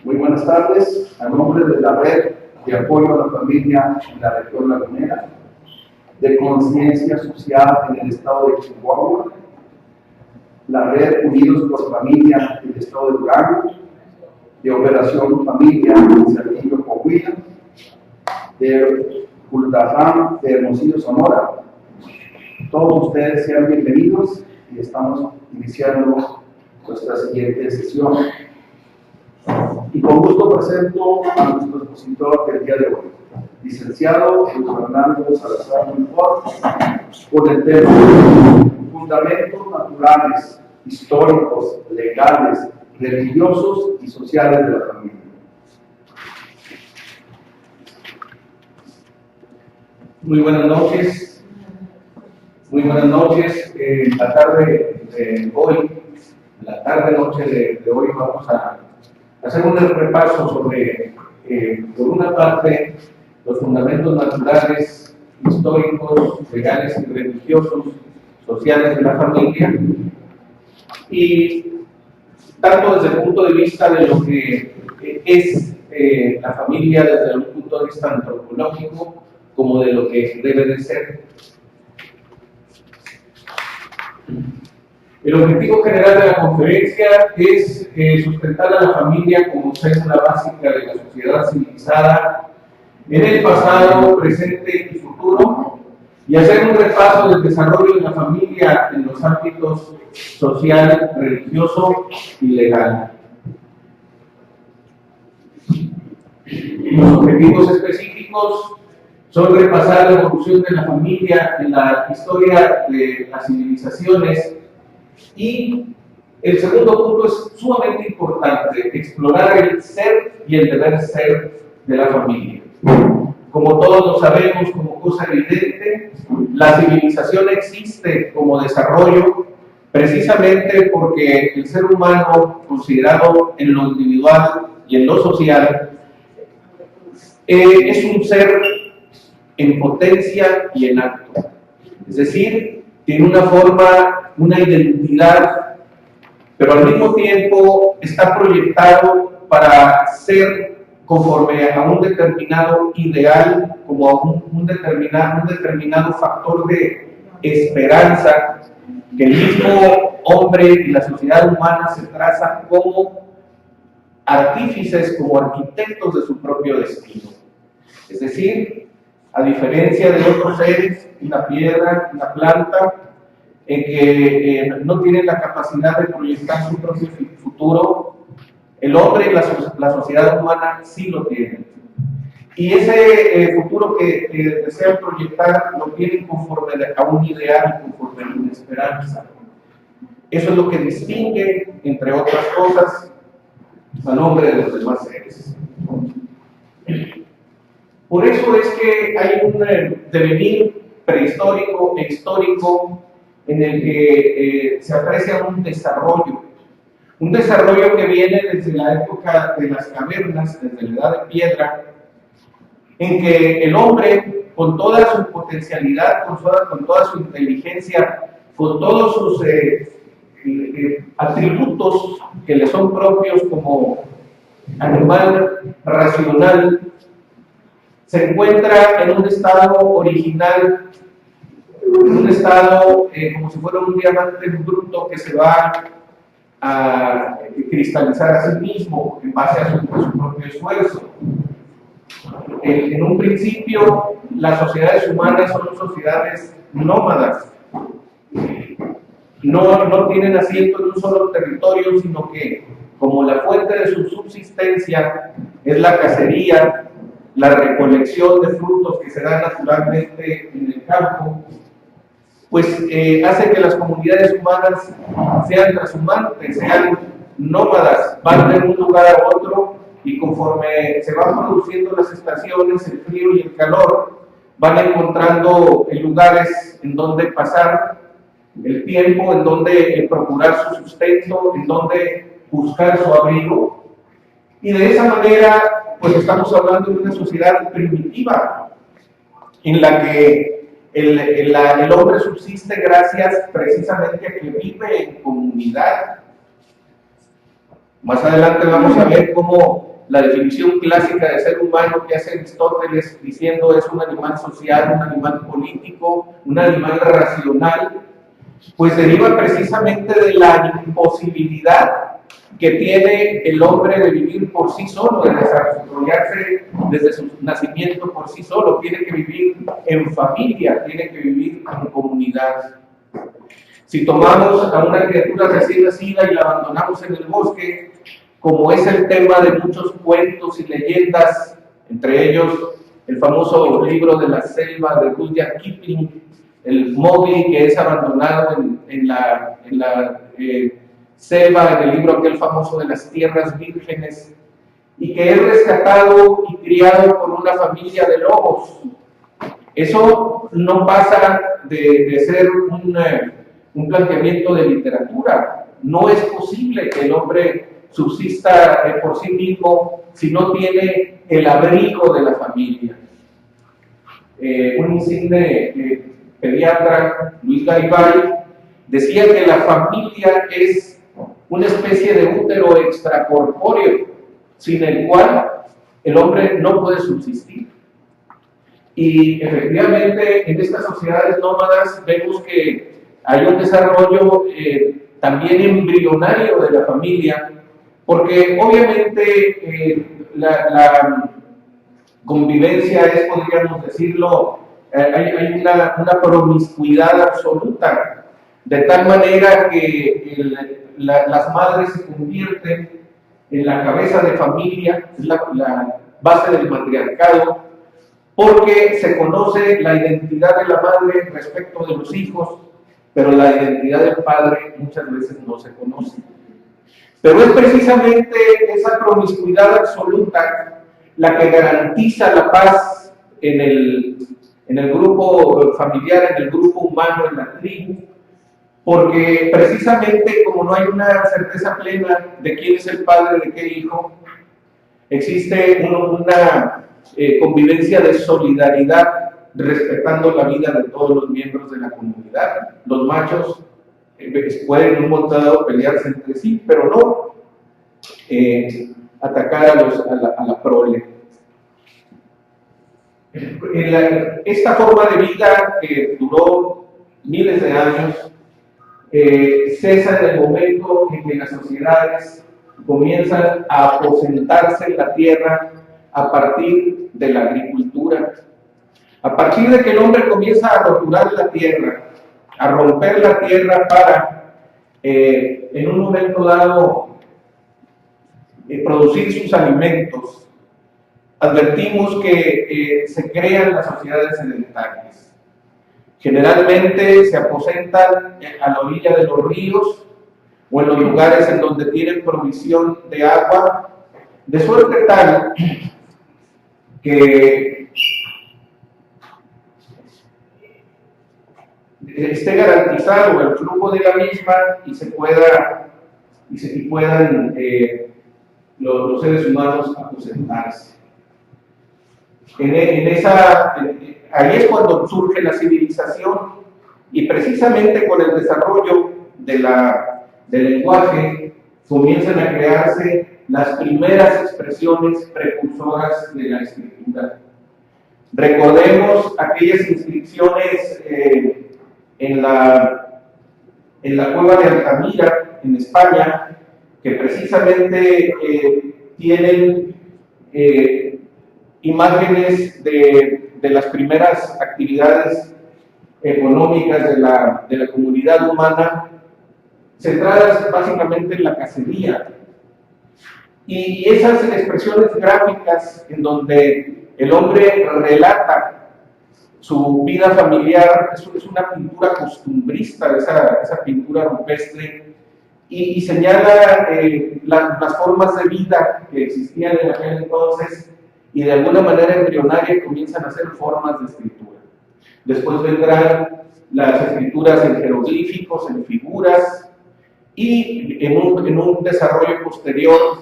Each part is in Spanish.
Muy buenas tardes. A nombre de la Red de Apoyo a la Familia en la Región Lagunera, de Conciencia Social en el Estado de Chihuahua, la Red Unidos por Familia en el Estado de Durango, de Operación Familia en Saltillo, Coahuila, de Cultaján, de Hermosillo, Sonora. Todos ustedes sean bienvenidos y estamos iniciando nuestra siguiente sesión. Y con gusto presento a nuestro expositor del día de hoy, licenciado Fernando Salazar Monfort, con el tema Fundamentos naturales, históricos, legales, religiosos y sociales de la familia. Muy buenas noches. Muy buenas noches. La tarde de hoy, la tarde-noche de hoy, vamos a hacer un repaso sobre, por una parte, los fundamentos naturales, históricos, legales y religiosos, sociales de la familia, y tanto desde el punto de vista de lo que es la familia desde un punto de vista antropológico, como de lo que debe de ser. El objetivo general de la conferencia es sustentar a la familia como célula básica de la sociedad civilizada en el pasado, presente y futuro, y hacer un repaso del desarrollo de la familia en los ámbitos social, religioso y legal. Los objetivos específicos son repasar la evolución de la familia en la historia de las civilizaciones. Y el segundo punto es sumamente importante, explorar el ser y el deber ser de la familia. Como todos lo sabemos, como cosa evidente, la civilización existe como desarrollo precisamente porque el ser humano, considerado en lo individual y en lo social, es un ser en potencia y en acto. Es decir, tiene una forma, una identidad, pero al mismo tiempo está proyectado para ser conforme a un determinado ideal, como a un determinado factor de esperanza que el mismo hombre y la sociedad humana se trazan como artífices, como arquitectos de su propio destino. Es decir, a diferencia de otros seres, una piedra, una planta, en que no tienen la capacidad de proyectar su propio futuro, el hombre y la sociedad humana sí lo tienen. Y ese futuro que desean proyectar lo tienen conforme a un ideal, conforme a una esperanza. Eso es lo que distingue, entre otras cosas, al hombre de los demás seres. Por eso es que hay un devenir prehistórico e histórico en el que se aprecia un desarrollo que viene desde la época de las cavernas, desde la edad de piedra, en que el hombre, con toda su potencialidad, con toda su inteligencia, con todos sus atributos que le son propios como animal racional, se encuentra en un estado original, en un estado como si fuera un diamante bruto que se va a cristalizar a sí mismo en base a su propio esfuerzo. En un principio, las sociedades humanas son sociedades nómadas. No tienen asiento en un solo territorio, sino que como la fuente de su subsistencia es la cacería, la recolección de frutos que se dan naturalmente en el campo, pues hace que las comunidades humanas sean transhumantes, sean nómadas, van de un lugar a otro y conforme se van produciendo las estaciones, el frío y el calor, van encontrando lugares en donde pasar el tiempo, en donde procurar su sustento, en donde buscar su abrigo. Y de esa manera, pues estamos hablando de una sociedad primitiva, en la que el hombre subsiste gracias precisamente a que vive en comunidad. Más adelante vamos a ver cómo la definición clásica de ser humano que hace Aristóteles, diciendo es un animal social, un animal político, un animal racional, pues deriva precisamente de la imposibilidad que tiene el hombre de vivir por sí solo, de desarrollarse desde su nacimiento por sí solo. Tiene que vivir en familia, tiene que vivir en comunidad. Si tomamos a una criatura recién nacida y la abandonamos en el bosque, como es el tema de muchos cuentos y leyendas, entre ellos el famoso libro de la selva de Rudyard Kipling, el Mowgli que es abandonado en la selva, en el libro aquel famoso de las tierras vírgenes, y que es rescatado y criado por una familia de lobos. Eso no pasa de ser un planteamiento de literatura. No es posible que el hombre subsista por sí mismo si no tiene el abrigo de la familia. Un insigne pediatra, Luis Garibay, decía que la familia es una especie de útero extracorpóreo, sin el cual el hombre no puede subsistir. Y efectivamente en estas sociedades nómadas vemos que hay un desarrollo también embrionario de la familia, porque obviamente la convivencia es, podríamos decirlo, hay una promiscuidad absoluta, de tal manera que las madres se convierten en la cabeza de familia, es la base del matriarcado, porque se conoce la identidad de la madre respecto de los hijos, pero la identidad del padre muchas veces no se conoce. Pero es precisamente esa promiscuidad absoluta la que garantiza la paz en el grupo familiar, en el grupo humano, en la tribu, porque precisamente como no hay una certeza plena de quién es el padre de qué hijo, existe una convivencia de solidaridad respetando la vida de todos los miembros de la comunidad. Los machos pueden en un momento dado pelearse entre sí, pero no atacar a la prole. Esta forma de vida que duró miles de años cesa en el momento en que las sociedades comienzan a aposentarse en la tierra a partir de la agricultura. A partir de que el hombre comienza a roturar la tierra, a romper la tierra para, en un momento dado, producir sus alimentos, advertimos que se crean las sociedades sedentarias. Generalmente se aposentan a la orilla de los ríos o en los lugares en donde tienen provisión de agua, de suerte tal que esté garantizado el flujo de la misma y puedan los seres humanos aposentarse. Ahí es cuando surge la civilización, y precisamente con el desarrollo del lenguaje comienzan a crearse las primeras expresiones precursoras de la escritura. Recordemos aquellas inscripciones en la cueva de Altamira, en España, que precisamente tienen imágenes de las primeras actividades económicas de la comunidad humana, centradas básicamente en la cacería. Y esas expresiones gráficas en donde el hombre relata su vida familiar, es una pintura costumbrista, esa pintura rupestre, y señala las formas de vida que existían en aquel entonces, y de alguna manera embrionaria comienzan a ser formas de escritura. Después vendrán las escrituras en jeroglíficos, en figuras, y en un desarrollo posterior,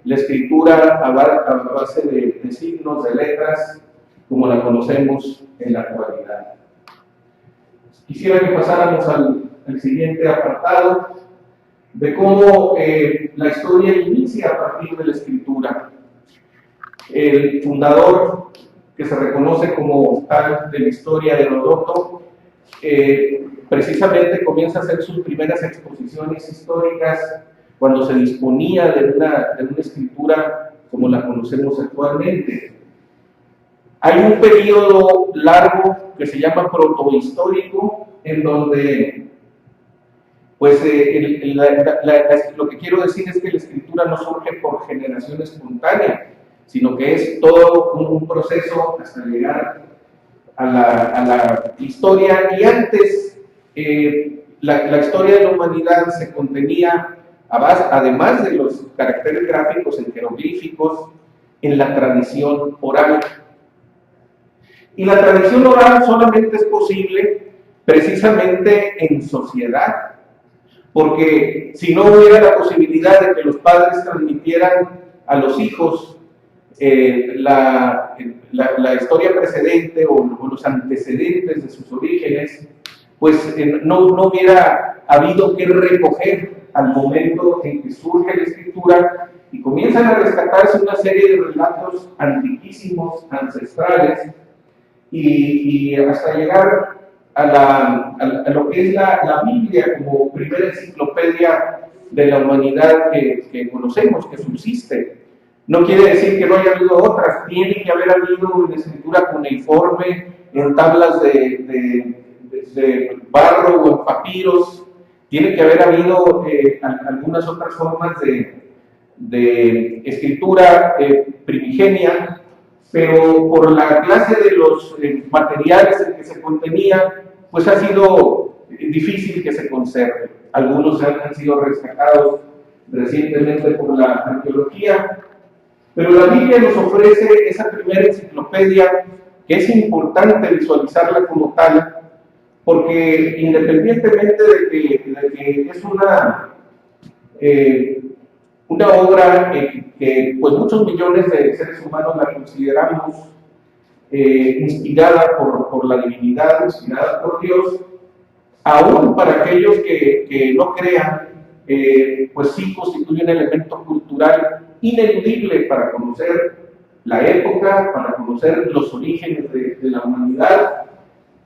la escritura a base de signos, de letras, como la conocemos en la actualidad. Quisiera que pasáramos al siguiente apartado, de cómo la historia inicia a partir de la escritura. El fundador, que se reconoce como tal de la historia de Heródoto, precisamente comienza a hacer sus primeras exposiciones históricas cuando se disponía de una escritura como la conocemos actualmente. Hay un periodo largo que se llama protohistórico, en donde, pues, lo que quiero decir es que la escritura no surge por generación espontánea, sino que es todo un proceso hasta llegar a la historia. Y antes, la historia de la humanidad se contenía, además de los caracteres gráficos en jeroglíficos, en la tradición oral. Y la tradición oral solamente es posible precisamente en sociedad, porque si no hubiera la posibilidad de que los padres transmitieran a los hijos la historia precedente o los antecedentes de sus orígenes, pues no hubiera habido que recoger al momento en que surge la escritura y comienzan a rescatarse una serie de relatos antiquísimos, ancestrales, y hasta llegar a lo que es la Biblia como primera enciclopedia de la humanidad que conocemos, que subsiste. No quiere decir que no haya habido otras, tiene que haber habido una escritura cuneiforme, en tablas de barro o en papiros, tiene que haber habido algunas otras formas de escritura primigenia, pero por la clase de los materiales en que se contenía, pues ha sido difícil que se conserve. Algunos han sido rescatados recientemente por la arqueología, pero la Biblia nos ofrece esa primera enciclopedia que es importante visualizarla como tal, porque independientemente de que es una obra que pues muchos millones de seres humanos la consideramos inspirada por la divinidad, inspirada por Dios, aún para aquellos que no crean, pues sí constituye un elemento cultural ineludible para conocer la época, para conocer los orígenes de la humanidad,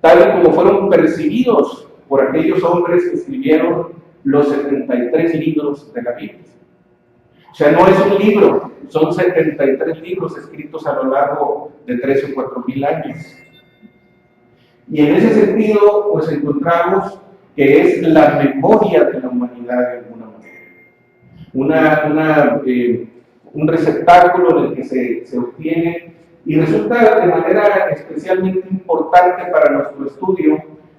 tal y como fueron percibidos por aquellos hombres que escribieron los 73 libros de la Biblia. O sea, no es un libro, son 73 libros escritos a lo largo de 3 o 4 mil años. Y en ese sentido, pues encontramos que es la memoria de la humanidad de alguna manera. Un receptáculo en el que se obtiene, y resulta de manera especialmente importante para nuestro estudio,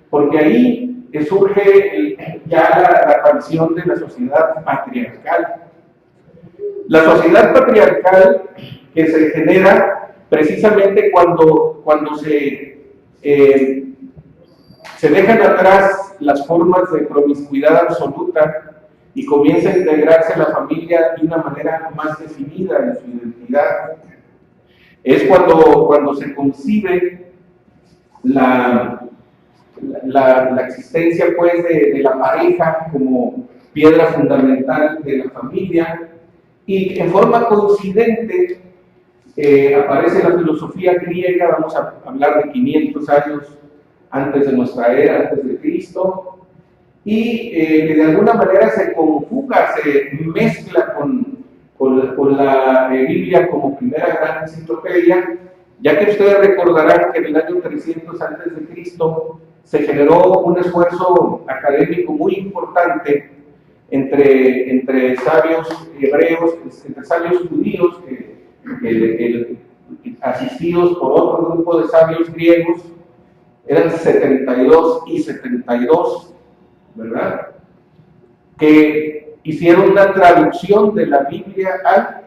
porque ahí surge ya la aparición de la sociedad patriarcal. La sociedad patriarcal que se genera precisamente cuando se dejan atrás las formas de promiscuidad absoluta y comienza a integrarse la familia de una manera más definida en su identidad. Es cuando se concibe la existencia pues de la pareja como piedra fundamental de la familia, y en forma coincidente aparece la filosofía griega. Vamos a hablar de 500 años antes de nuestra era, antes de Cristo, y que de alguna manera se conjuga, se mezcla con la Biblia como primera gran enciclopedia, ya que ustedes recordarán que en el año 300 antes de Cristo se generó un esfuerzo académico muy importante entre sabios hebreos, entre sabios judíos, asistidos por otro grupo de sabios griegos. Eran 72 y 72, ¿verdad? Que hicieron una traducción de la Biblia al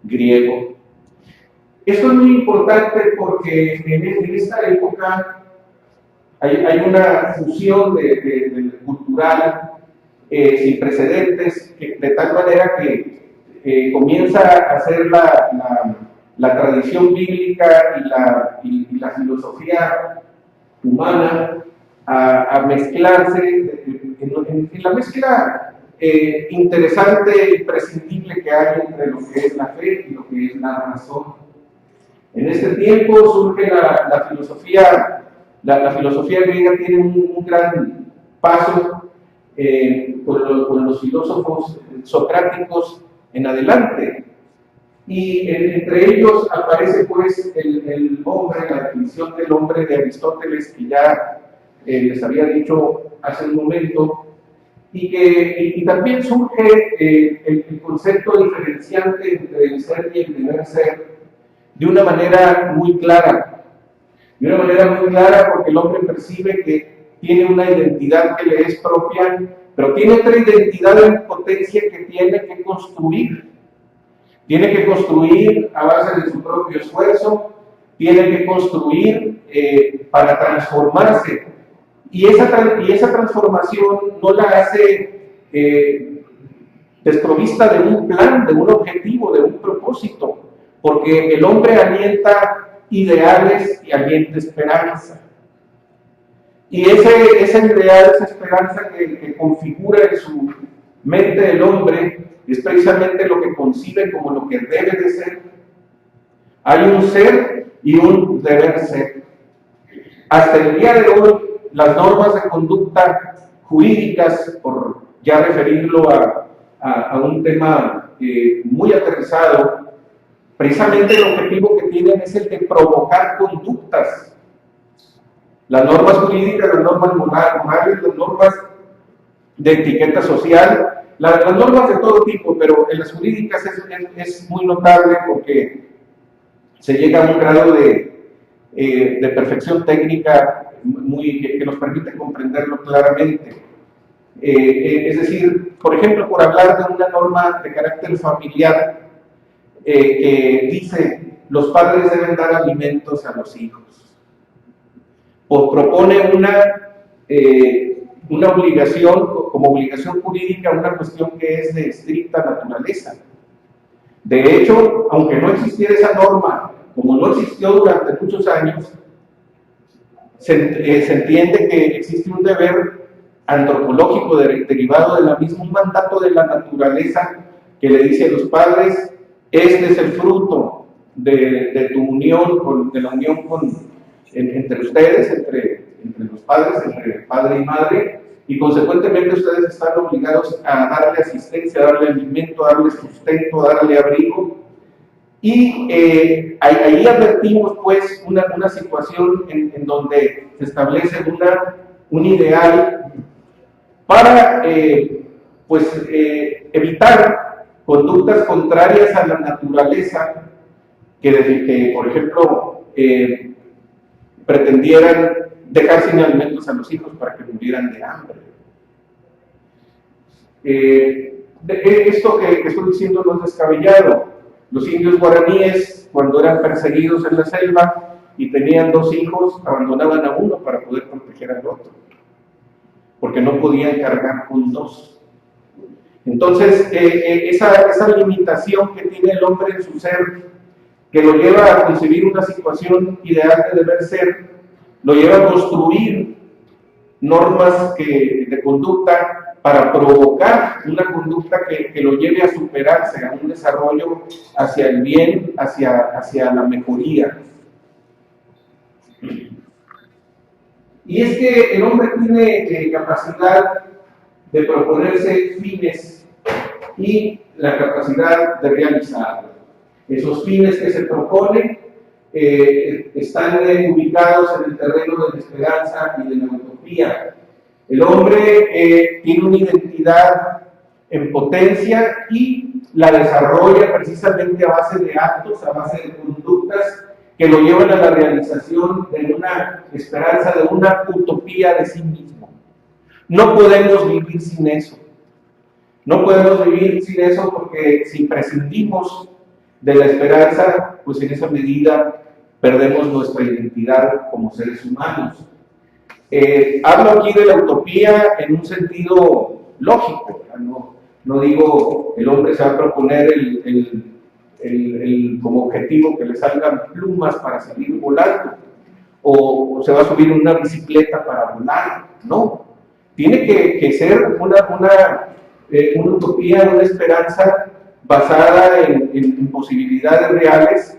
griego. Esto es muy importante porque en esta época hay una fusión cultural sin precedentes, de tal manera que comienza a hacer la tradición bíblica y la filosofía humana a mezclarse en la mezcla interesante e imprescindible que hay entre lo que es la fe y lo que es la razón. En este tiempo surge la filosofía, la filosofía griega tiene un gran paso con los filósofos socráticos en adelante. Y entre ellos aparece pues el hombre, la definición del hombre de Aristóteles, que ya les había dicho hace un momento, y también surge el concepto diferenciante entre el ser y el deber ser de una manera muy clara. De una manera muy clara porque el hombre percibe que tiene una identidad que le es propia, pero tiene otra identidad en potencia que tiene que construir. Tiene que construir a base de su propio esfuerzo, tiene que construir para transformarse. Y esa transformación no la hace desprovista de un plan, de un objetivo, de un propósito, porque el hombre alienta ideales y alienta esperanza. Y ese ideal, esa esperanza que configura en su mente el hombre, es precisamente lo que concibe como lo que debe de ser. Hay un ser y un deber ser. Hasta el día de hoy, las normas de conducta jurídicas, por ya referirlo a un tema muy aterrizado, precisamente el objetivo que tienen es el de provocar conductas. Las normas jurídicas, las normas morales, las normas de etiqueta social, las normas de todo tipo, pero en las jurídicas es muy notable porque se llega a un grado de perfección técnica que nos permite comprenderlo claramente. Es decir, por ejemplo, por hablar de una norma de carácter familiar que dice los padres deben dar alimentos a los hijos, pues propone una obligación, como obligación jurídica, una cuestión que es de estricta naturaleza. De hecho, aunque no existiera esa norma, como no existió durante muchos años, se entiende que existe un deber antropológico derivado de la misma, un mandato de la naturaleza que le dice a los padres: este es el fruto de tu unión, de la unión entre ustedes, entre los padres, entre padre y madre, y consecuentemente ustedes están obligados a darle asistencia, a darle alimento, a darle sustento, a darle abrigo. Y ahí advertimos pues una situación en donde se establece un ideal para evitar conductas contrarias a la naturaleza que por ejemplo, pretendieran dejar sin alimentos a los hijos para que murieran de hambre. Esto que estoy diciendo no es descabellado. Los indios guaraníes, cuando eran perseguidos en la selva y tenían 2 hijos, abandonaban a uno para poder proteger al otro, porque no podían cargar con 2. Entonces, esa limitación que tiene el hombre en su ser, que lo lleva a concebir una situación ideal de deber ser, lo lleva a construir normas de conducta para provocar una conducta que lo lleve a superarse, a un desarrollo hacia el bien, hacia la mejoría. Y es que el hombre tiene capacidad de proponerse fines y la capacidad de realizarlos. Esos fines que se proponen están ubicados en el terreno de la esperanza y de la utopía. El hombre tiene una identidad en potencia y la desarrolla precisamente a base de actos, a base de conductas que lo llevan a la realización de una esperanza, de una utopía de sí mismo. No podemos vivir sin eso. No podemos vivir sin eso porque si prescindimos de la esperanza, pues en esa medida perdemos nuestra identidad como seres humanos. Hablo aquí de la utopía en un sentido lógico. No digo el hombre se va a proponer como objetivo que le salgan plumas para salir volando, o se va a subir en una bicicleta para volar. No, tiene que ser una utopía, una esperanza basada en posibilidades reales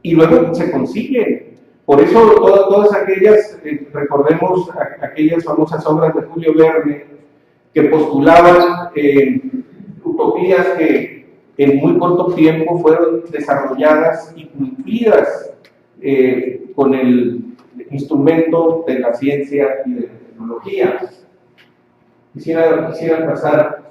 y luego se consiguen. Por eso todas aquellas, recordemos aquellas famosas obras de Julio Verne, que postulaban utopías que en muy corto tiempo fueron desarrolladas y cumplidas con el instrumento de la ciencia y de la tecnología. Quisiera pasar.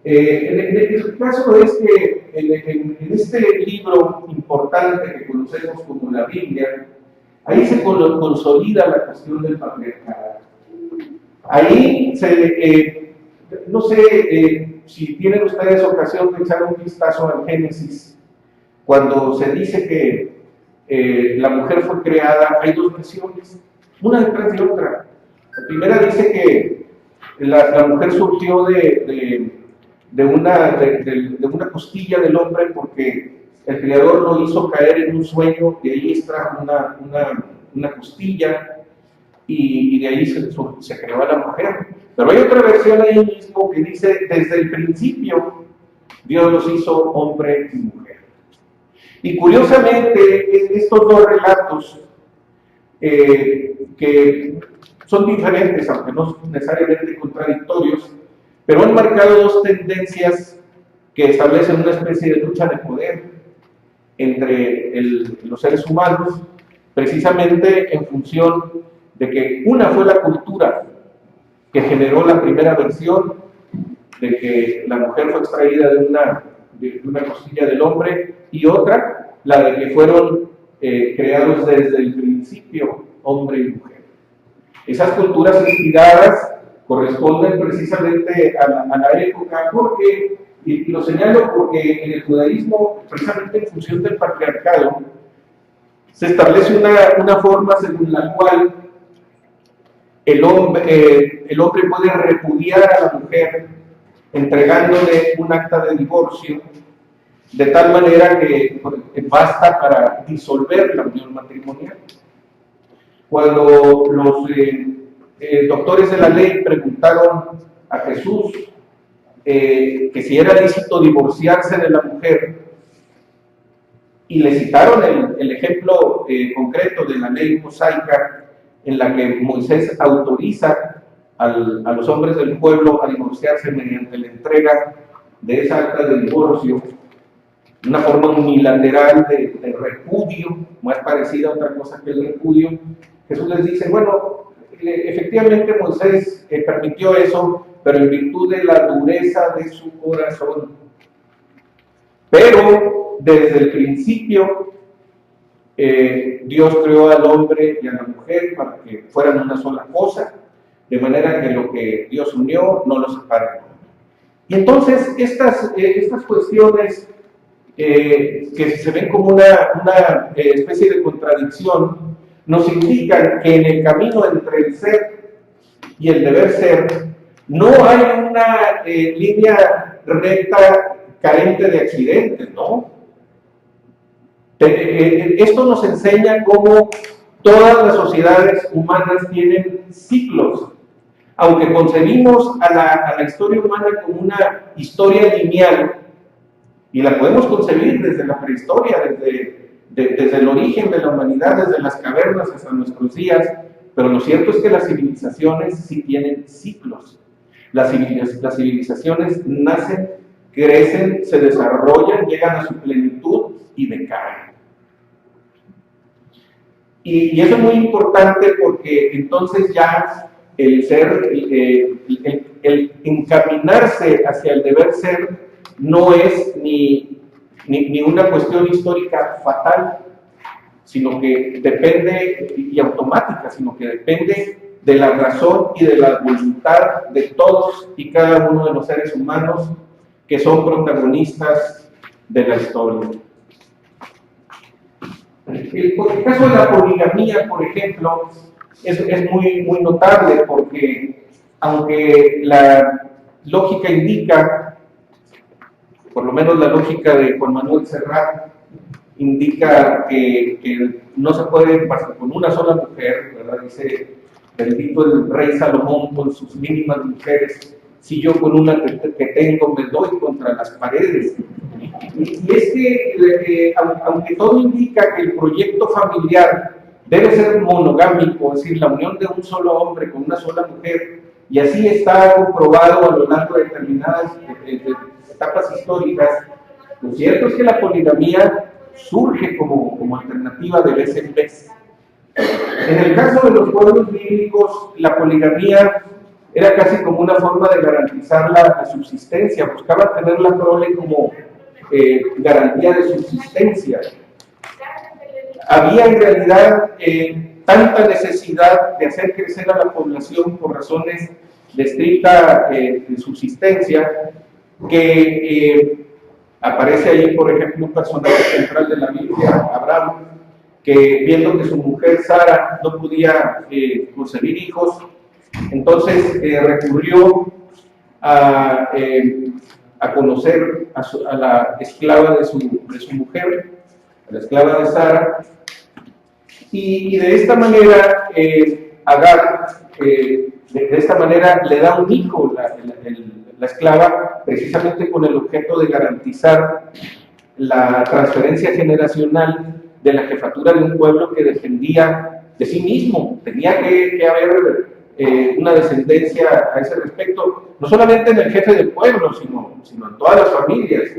El caso es que en este libro importante que conocemos como la Biblia, ahí se consolida la cuestión del patriarcado. Ahí no sé si tienen ustedes ocasión de echar un vistazo al Génesis, cuando se dice que la mujer fue creada, hay dos versiones, una detrás de otra. La primera dice que la mujer surgió de una costilla del hombre porque el Creador lo hizo caer en un sueño, de ahí extrajo una costilla y de ahí se creó a la mujer. Pero hay otra versión ahí mismo que dice, desde el principio Dios los hizo hombre y mujer. Y curiosamente, estos dos relatos, que son diferentes, aunque no son necesariamente contradictorios, pero han marcado dos tendencias que establecen una especie de lucha de poder entre los seres humanos, precisamente en función de que una fue la cultura que generó la primera versión de que la mujer fue extraída de una costilla del hombre, y otra, la de que fueron creados desde el principio hombre y mujer. Esas culturas inspiradas corresponden precisamente a la época, porque, y lo señalo porque en el judaísmo, precisamente en función del patriarcado, se establece una forma según la cual el hombre puede repudiar a la mujer entregándole un acta de divorcio, de tal manera que basta para disolver la unión matrimonial. Cuando los doctores de la ley preguntaron a Jesús que si era lícito divorciarse de la mujer, y le citaron el ejemplo concreto de la ley mosaica, en la que Moisés autoriza a los hombres del pueblo a divorciarse mediante la entrega de esa acta de divorcio, una forma unilateral de repudio, más parecida a otra cosa que el repudio. Jesús les dice, bueno, efectivamente Moisés permitió eso, pero en virtud de la dureza de su corazón. Pero desde el principio Dios creó al hombre y a la mujer para que fueran una sola cosa, de manera que lo que Dios unió no lo separa. Y entonces estas cuestiones que se ven como una especie de contradicción, nos indican que en el camino entre el ser y el deber ser no hay una línea recta carente de accidentes, ¿no? Esto nos enseña cómo todas las sociedades humanas tienen ciclos. Aunque concebimos a la historia humana como una historia lineal, y la podemos concebir desde la prehistoria, desde el origen de la humanidad, desde las cavernas hasta nuestros días, pero lo cierto es que las civilizaciones sí tienen ciclos. Las civilizaciones nacen, crecen, se desarrollan, llegan a su plenitud y decaen. Y eso es muy importante porque entonces ya el ser, el encaminarse hacia el deber ser no es ni una cuestión histórica fatal, sino que depende, y automática, sino que depende de la razón y de la voluntad de todos y cada uno de los seres humanos que son protagonistas de la historia. El caso de la poligamía, por ejemplo, es muy notable porque, aunque la lógica indica, por lo menos la lógica de Juan Manuel Serrat, indica que no se puede pasar con una sola mujer, ¿verdad? Dice, bendito el rey Salomón con sus mínimas mujeres, si yo con una que tengo me doy contra las paredes. Y es que, aunque todo indica que el proyecto familiar debe ser monogámico, es decir, la unión de un solo hombre con una sola mujer, y así está comprobado a lo largo de determinadas etapas históricas, lo cierto es que la poligamía surge como alternativa de vez en vez. En el caso de los pueblos bíblicos, la poligamía era casi como una forma de garantizar la subsistencia, buscaba tener la prole como garantía de subsistencia. Había en realidad tanta necesidad de hacer crecer a la población por razones de estricta subsistencia que aparece ahí, por ejemplo, un personaje central de la Biblia, Abraham, que viendo que su mujer Sara no podía concebir hijos, entonces recurrió a conocer a la esclava de su mujer, a la esclava de Sara, y de esta manera Agar, de esta manera le da un hijo la esclava, precisamente con el objeto de garantizar la transferencia generacional de la jefatura de un pueblo que dependía de sí mismo. Tenía que haber una descendencia a ese respecto, no solamente en el jefe del pueblo, sino en todas las familias.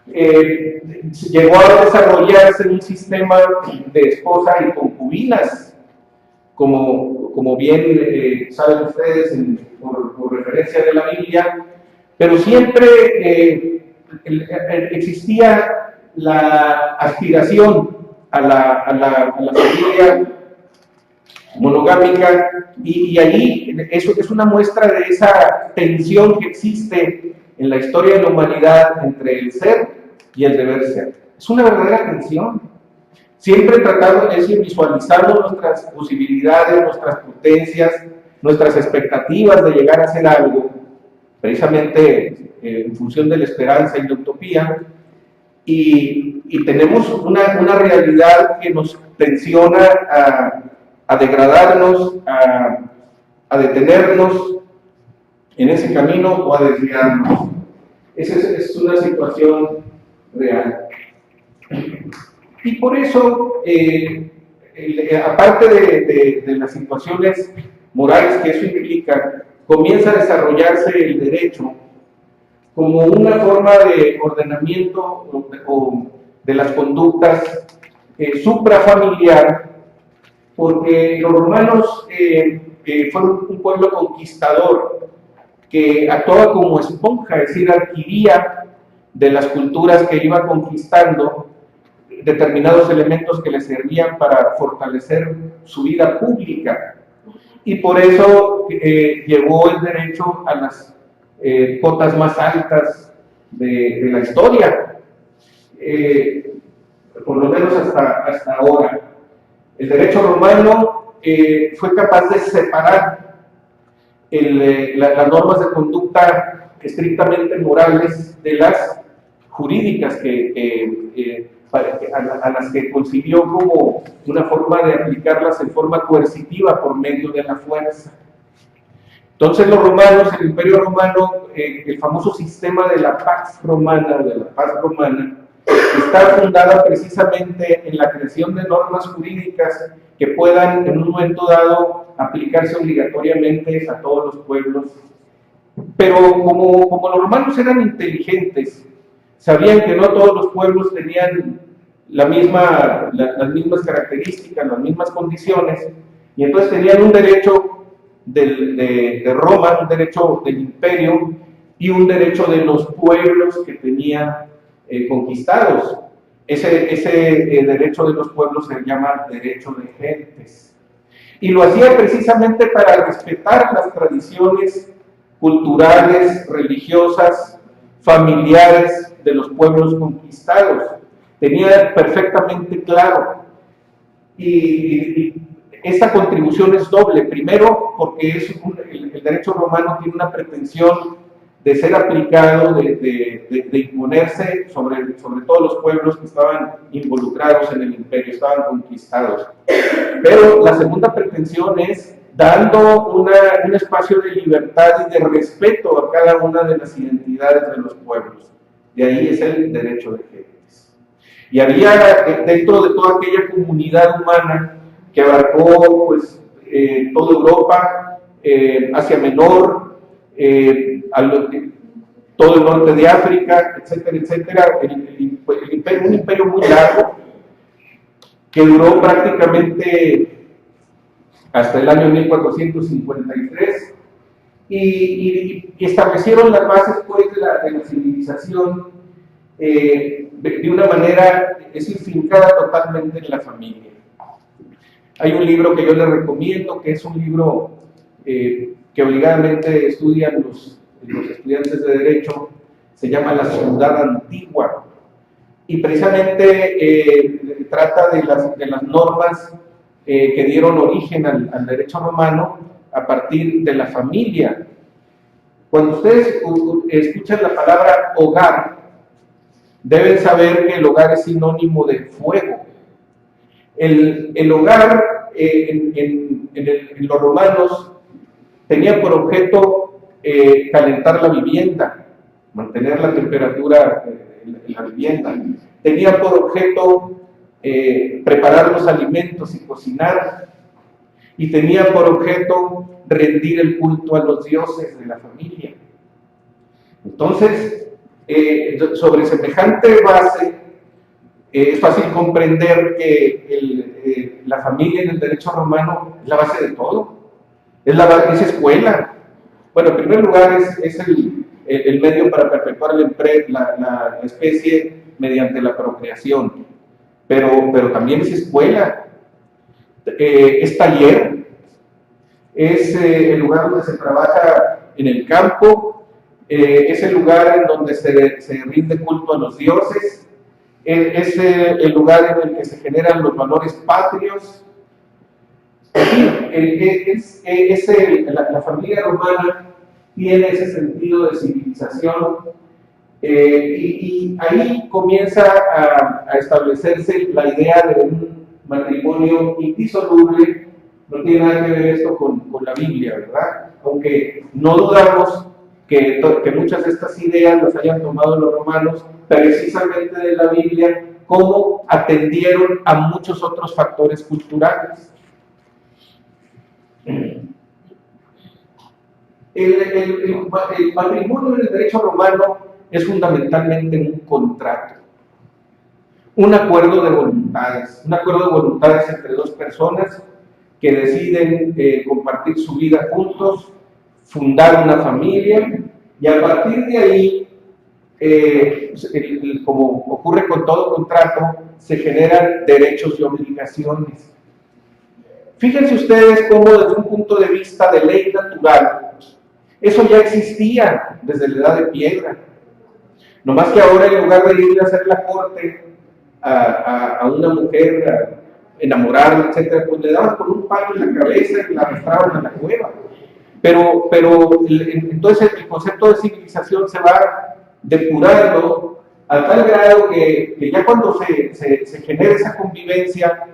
Llegó a desarrollarse un sistema de esposa y concubinas, como bien saben ustedes por referencia de la Biblia, pero siempre existía la aspiración a la familia monogámica, y allí eso es una muestra de esa tensión que existe en la historia de la humanidad entre el ser y el deber ser. Es una verdadera tensión. Siempre tratando de visualizando nuestras posibilidades, nuestras potencias, nuestras expectativas de llegar a hacer algo, precisamente en función de la esperanza y la utopía, y tenemos una realidad que nos tensiona a degradarnos, a detenernos en ese camino o a desviarnos. Esa es una situación real. Y por eso, aparte de las situaciones morales que eso implica, comienza a desarrollarse el derecho como una forma de ordenamiento o de las conductas suprafamiliar, porque los romanos fueron un pueblo conquistador que actuaba como esponja, es decir, adquiría de las culturas que iba conquistando determinados elementos que le servían para fortalecer su vida pública. Y por eso llevó el derecho a las cotas más altas de la historia, por lo menos hasta ahora. El derecho romano fue capaz de separar las normas de conducta estrictamente morales de las jurídicas a las que concibió como una forma de aplicarlas en forma coercitiva por medio de la fuerza. Entonces los romanos, el Imperio Romano, el famoso sistema de la Pax Romana, está fundada precisamente en la creación de normas jurídicas que puedan en un momento dado aplicarse obligatoriamente a todos los pueblos. Pero como los romanos eran inteligentes, sabían que no todos los pueblos tenían las mismas características, las mismas condiciones, y entonces tenían un derecho de Roma, un derecho del imperio y un derecho de los pueblos que tenían conquistados. Ese derecho de los pueblos se llama derecho de gentes. Y lo hacía precisamente para respetar las tradiciones culturales, religiosas, familiares de los pueblos conquistados. Tenía perfectamente claro. Y esta contribución es doble. Primero, porque el derecho romano tiene una pretensión de ser aplicado, de imponerse sobre todos los pueblos que estaban involucrados en el imperio, estaban conquistados. Pero la segunda pretensión es dando un espacio de libertad y de respeto a cada una de las identidades de los pueblos. De ahí es el derecho de gentes. Y había dentro de toda aquella comunidad humana que abarcó pues, toda Europa, Asia Menor, todo el norte de África, etcétera, etcétera, un imperio muy largo que duró prácticamente hasta el año 1453 y establecieron las bases pues, de la civilización de una manera fincada totalmente en la familia. Hay un libro que yo les recomiendo, que es un libro que obligadamente estudian los estudiantes de Derecho, se llama La Ciudad Antigua, y precisamente trata de las normas que dieron origen al derecho romano a partir de la familia. Cuando ustedes escuchan la palabra hogar, deben saber que el hogar es sinónimo de fuego. El hogar en los romanos tenía por objeto calentar la vivienda, mantener la temperatura en la vivienda. Tenía por objeto preparar los alimentos y cocinar. Y tenía por objeto rendir el culto a los dioses de la familia. Entonces, sobre semejante base, es fácil comprender que la familia en el derecho romano es la base de todo. Es escuela. Bueno, en primer lugar es el medio para perpetuar la especie mediante la procreación, pero también es escuela, es taller, es el lugar donde se trabaja en el campo, es el lugar en donde se rinde culto a los dioses, es el lugar en el que se generan los valores patrios. La familia romana tiene ese sentido de civilización y ahí comienza a establecerse la idea de un matrimonio indisoluble. No tiene nada que ver esto con la Biblia, ¿verdad? Aunque no dudamos que muchas de estas ideas las hayan tomado los romanos precisamente de la Biblia, como atendieron a muchos otros factores culturales. El matrimonio en el derecho romano es fundamentalmente un contrato, un acuerdo de voluntades entre dos personas que deciden compartir su vida juntos, fundar una familia, y a partir de ahí, como ocurre con todo contrato, se generan derechos y obligaciones. Fíjense ustedes cómo desde un punto de vista de ley natural, eso ya existía desde la edad de piedra. Nomás que ahora, en lugar de ir a hacer la corte a una mujer, a enamorarla, etc., pues le daban con un palo en la cabeza y la arrastraban a la cueva. Pero entonces el concepto de civilización se va depurando a tal grado que ya cuando se genera esa convivencia,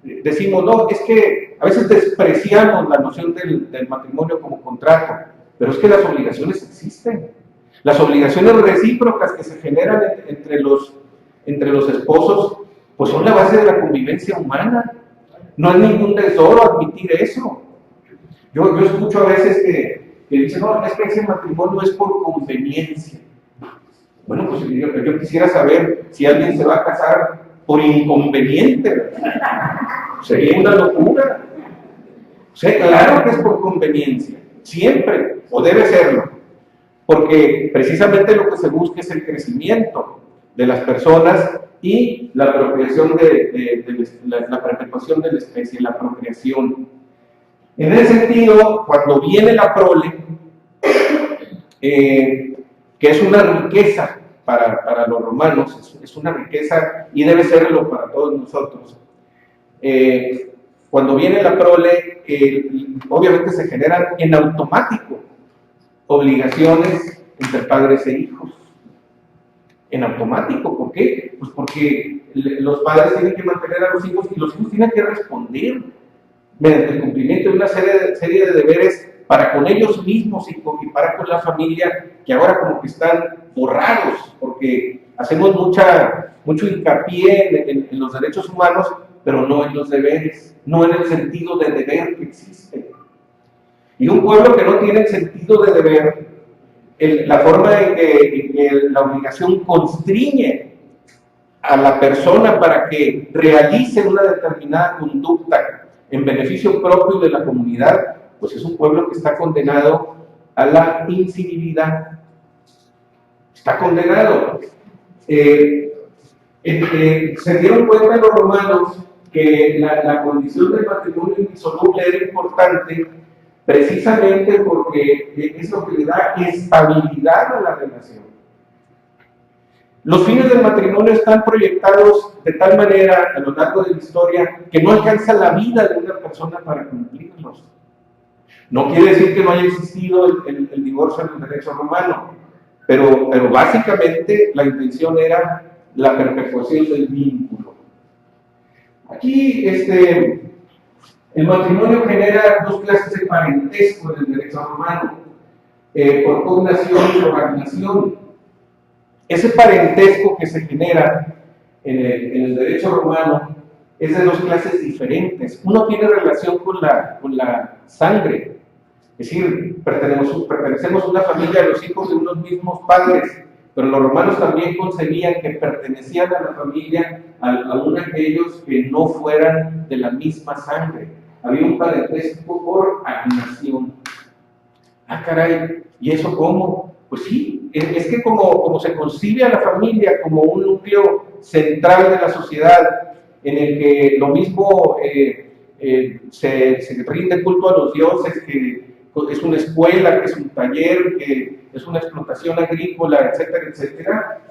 decimos, no, es que a veces despreciamos la noción del matrimonio como contrato, pero es que las obligaciones existen. Las obligaciones recíprocas que se generan entre los esposos, pues son la base de la convivencia humana. No es ningún tesoro admitir eso. Yo escucho a veces que dicen, no, es que ese matrimonio es por conveniencia. Bueno, pues yo quisiera saber si alguien se va a casar por inconveniente. Sería una locura. O sea, claro que es por conveniencia, siempre, o debe serlo, porque precisamente lo que se busca es el crecimiento de las personas y la procreación la perpetuación de la especie, la procreación. En ese sentido, cuando viene la prole, que es una riqueza para los romanos, es una riqueza y debe serlo para todos nosotros. Cuando viene la prole, obviamente se generan en automático obligaciones entre padres e hijos. En automático, ¿por qué? Pues porque los padres tienen que mantener a los hijos y los hijos tienen que responder mediante el cumplimiento de una serie de deberes para con ellos mismos y para con la familia, que ahora como que están borrados, porque hacemos mucho hincapié en los derechos humanos, pero no en los deberes, no en el sentido de deber que existe. Y un pueblo que no tiene el sentido de deber, la forma en que la obligación constriñe a la persona para que realice una determinada conducta en beneficio propio de la comunidad, pues es un pueblo que está condenado a la incivilidad. Está condenado. Se dieron cuenta los romanos que la condición del matrimonio indisoluble era importante precisamente porque es lo que le da estabilidad a la relación. Los fines del matrimonio están proyectados de tal manera a lo largo de la historia que no alcanza la vida de una persona para cumplirlos. No quiere decir que no haya existido el divorcio en el derecho romano, pero básicamente la intención era la perpetuación del vínculo. Aquí el matrimonio genera dos clases de parentesco en el derecho romano, por cognación y por agnación. Ese parentesco que se genera en el derecho romano es de dos clases diferentes. Uno tiene relación con la sangre, es decir, pertenecemos a una familia de los hijos de unos mismos padres, pero los romanos también concebían que pertenecían a la familia a uno de aquellos que no fueran de la misma sangre. Había un parentesco por agnación. Ah, caray, ¿y eso cómo? Pues sí, es que como se concibe a la familia como un núcleo central de la sociedad, en el que lo mismo se rinde culto a los dioses, que es una escuela, que es un taller, que es una explotación agrícola, etcétera, etcétera,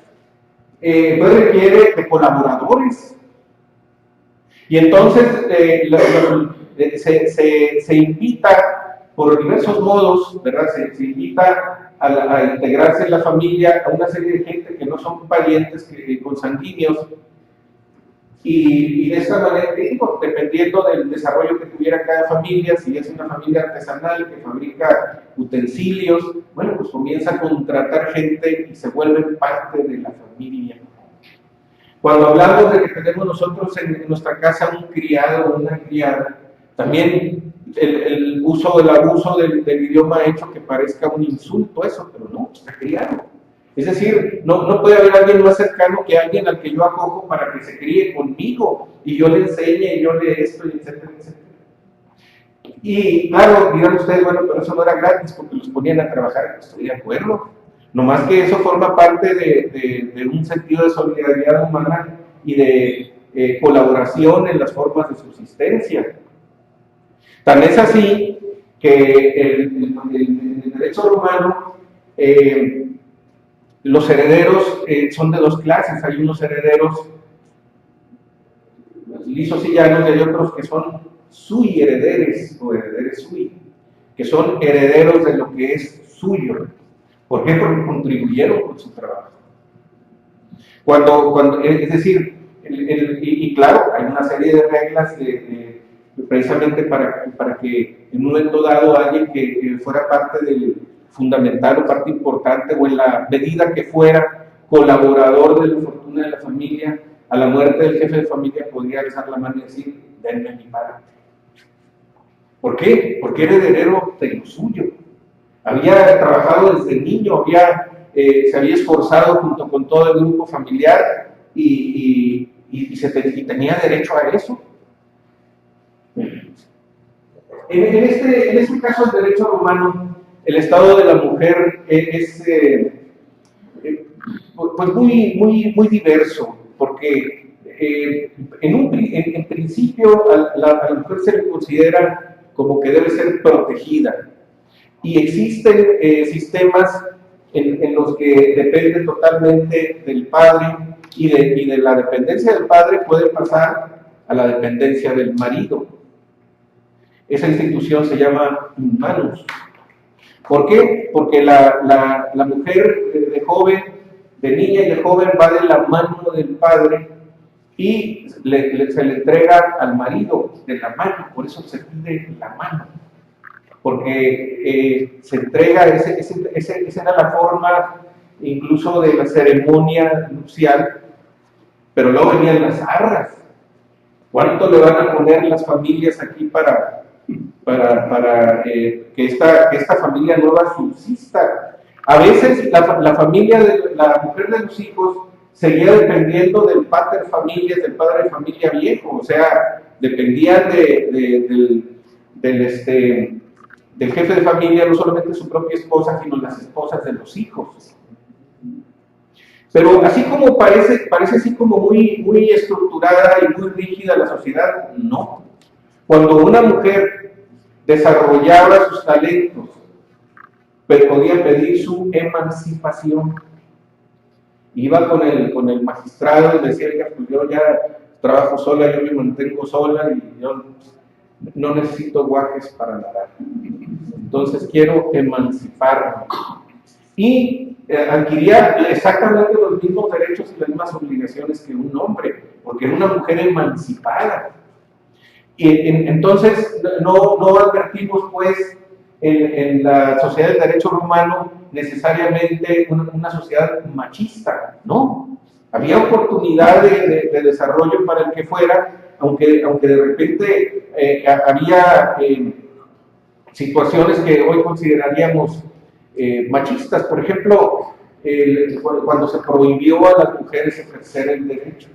pues requiere de colaboradores. Y entonces se invita por diversos modos, ¿verdad? Se invita a integrarse en la familia a una serie de gente que no son parientes consanguíneos, y de esta manera, digo, dependiendo del desarrollo que tuviera cada familia, si es una familia artesanal que fabrica utensilios, bueno, pues comienza a contratar gente y se vuelven parte de la familia. Cuando hablamos de que tenemos nosotros en nuestra casa un criado o una criada, también el abuso del idioma ha hecho que parezca un insulto eso, pero no, está criado. Es decir, no puede haber alguien más cercano que alguien al que yo acojo para que se críe conmigo y yo le enseñe y yo le esto, y etcétera, etcétera. Y claro, dirán ustedes, bueno, pero eso no era gratis porque los ponían a trabajar. Estoy de acuerdo. Nomás que eso forma parte de un sentido de solidaridad humana y de colaboración en las formas de subsistencia. Tan es así que en el derecho romano los herederos son de dos clases. Hay unos herederos lisos y llanos y hay otros que son sui herederes o herederes sui, que son herederos de lo que es suyo. ¿Por qué? Porque contribuyeron con su trabajo. Es decir, y claro, hay una serie de reglas precisamente para que en un momento dado alguien que fuera parte del fundamental o parte importante o en la medida que fuera colaborador de la fortuna de la familia, a la muerte del jefe de familia podría alzar la mano y decir, denme mi parte. ¿Por qué? Porque era heredero de lo suyo. Había trabajado desde niño, se había esforzado junto con todo el grupo familiar y tenía derecho a eso. En este caso del derecho romano, el estado de la mujer es pues muy diverso, porque en principio a la mujer se le considera como que debe ser protegida. Y existen sistemas en los que depende totalmente del padre y de la dependencia del padre puede pasar a la dependencia del marido. Esa institución se llama inmanus. ¿Por qué? Porque la mujer de niña y de joven va de la mano del padre y se le entrega al marido de la mano, por eso se pide la mano. porque se entrega, esa era la forma incluso de la ceremonia nupcial, pero luego venían las arras. ¿Cuánto le van a poner las familias aquí para que esta familia nueva subsista? A veces la familia de la mujer de los hijos seguía dependiendo del pater familias, del padre de familia viejo, o sea, dependían del jefe de familia, no solamente su propia esposa, sino las esposas de los hijos. Pero así como parece así como muy estructurada y muy rígida la sociedad, no. Cuando una mujer desarrollaba sus talentos, podía pedir su emancipación. Iba con el magistrado y decía, pues yo ya trabajo sola, yo me mantengo sola y yo no necesito guajes para nadar. Entonces quiero emanciparme. Y adquiría exactamente los mismos derechos y las mismas obligaciones que un hombre, porque era una mujer emancipada. Y entonces no advertimos pues en la sociedad del derecho romano necesariamente una sociedad machista, ¿no? Había oportunidad de desarrollo para el que fuera, aunque de repente había situaciones que hoy consideraríamos machistas. Por ejemplo, cuando se prohibió a las mujeres ejercer el derecho.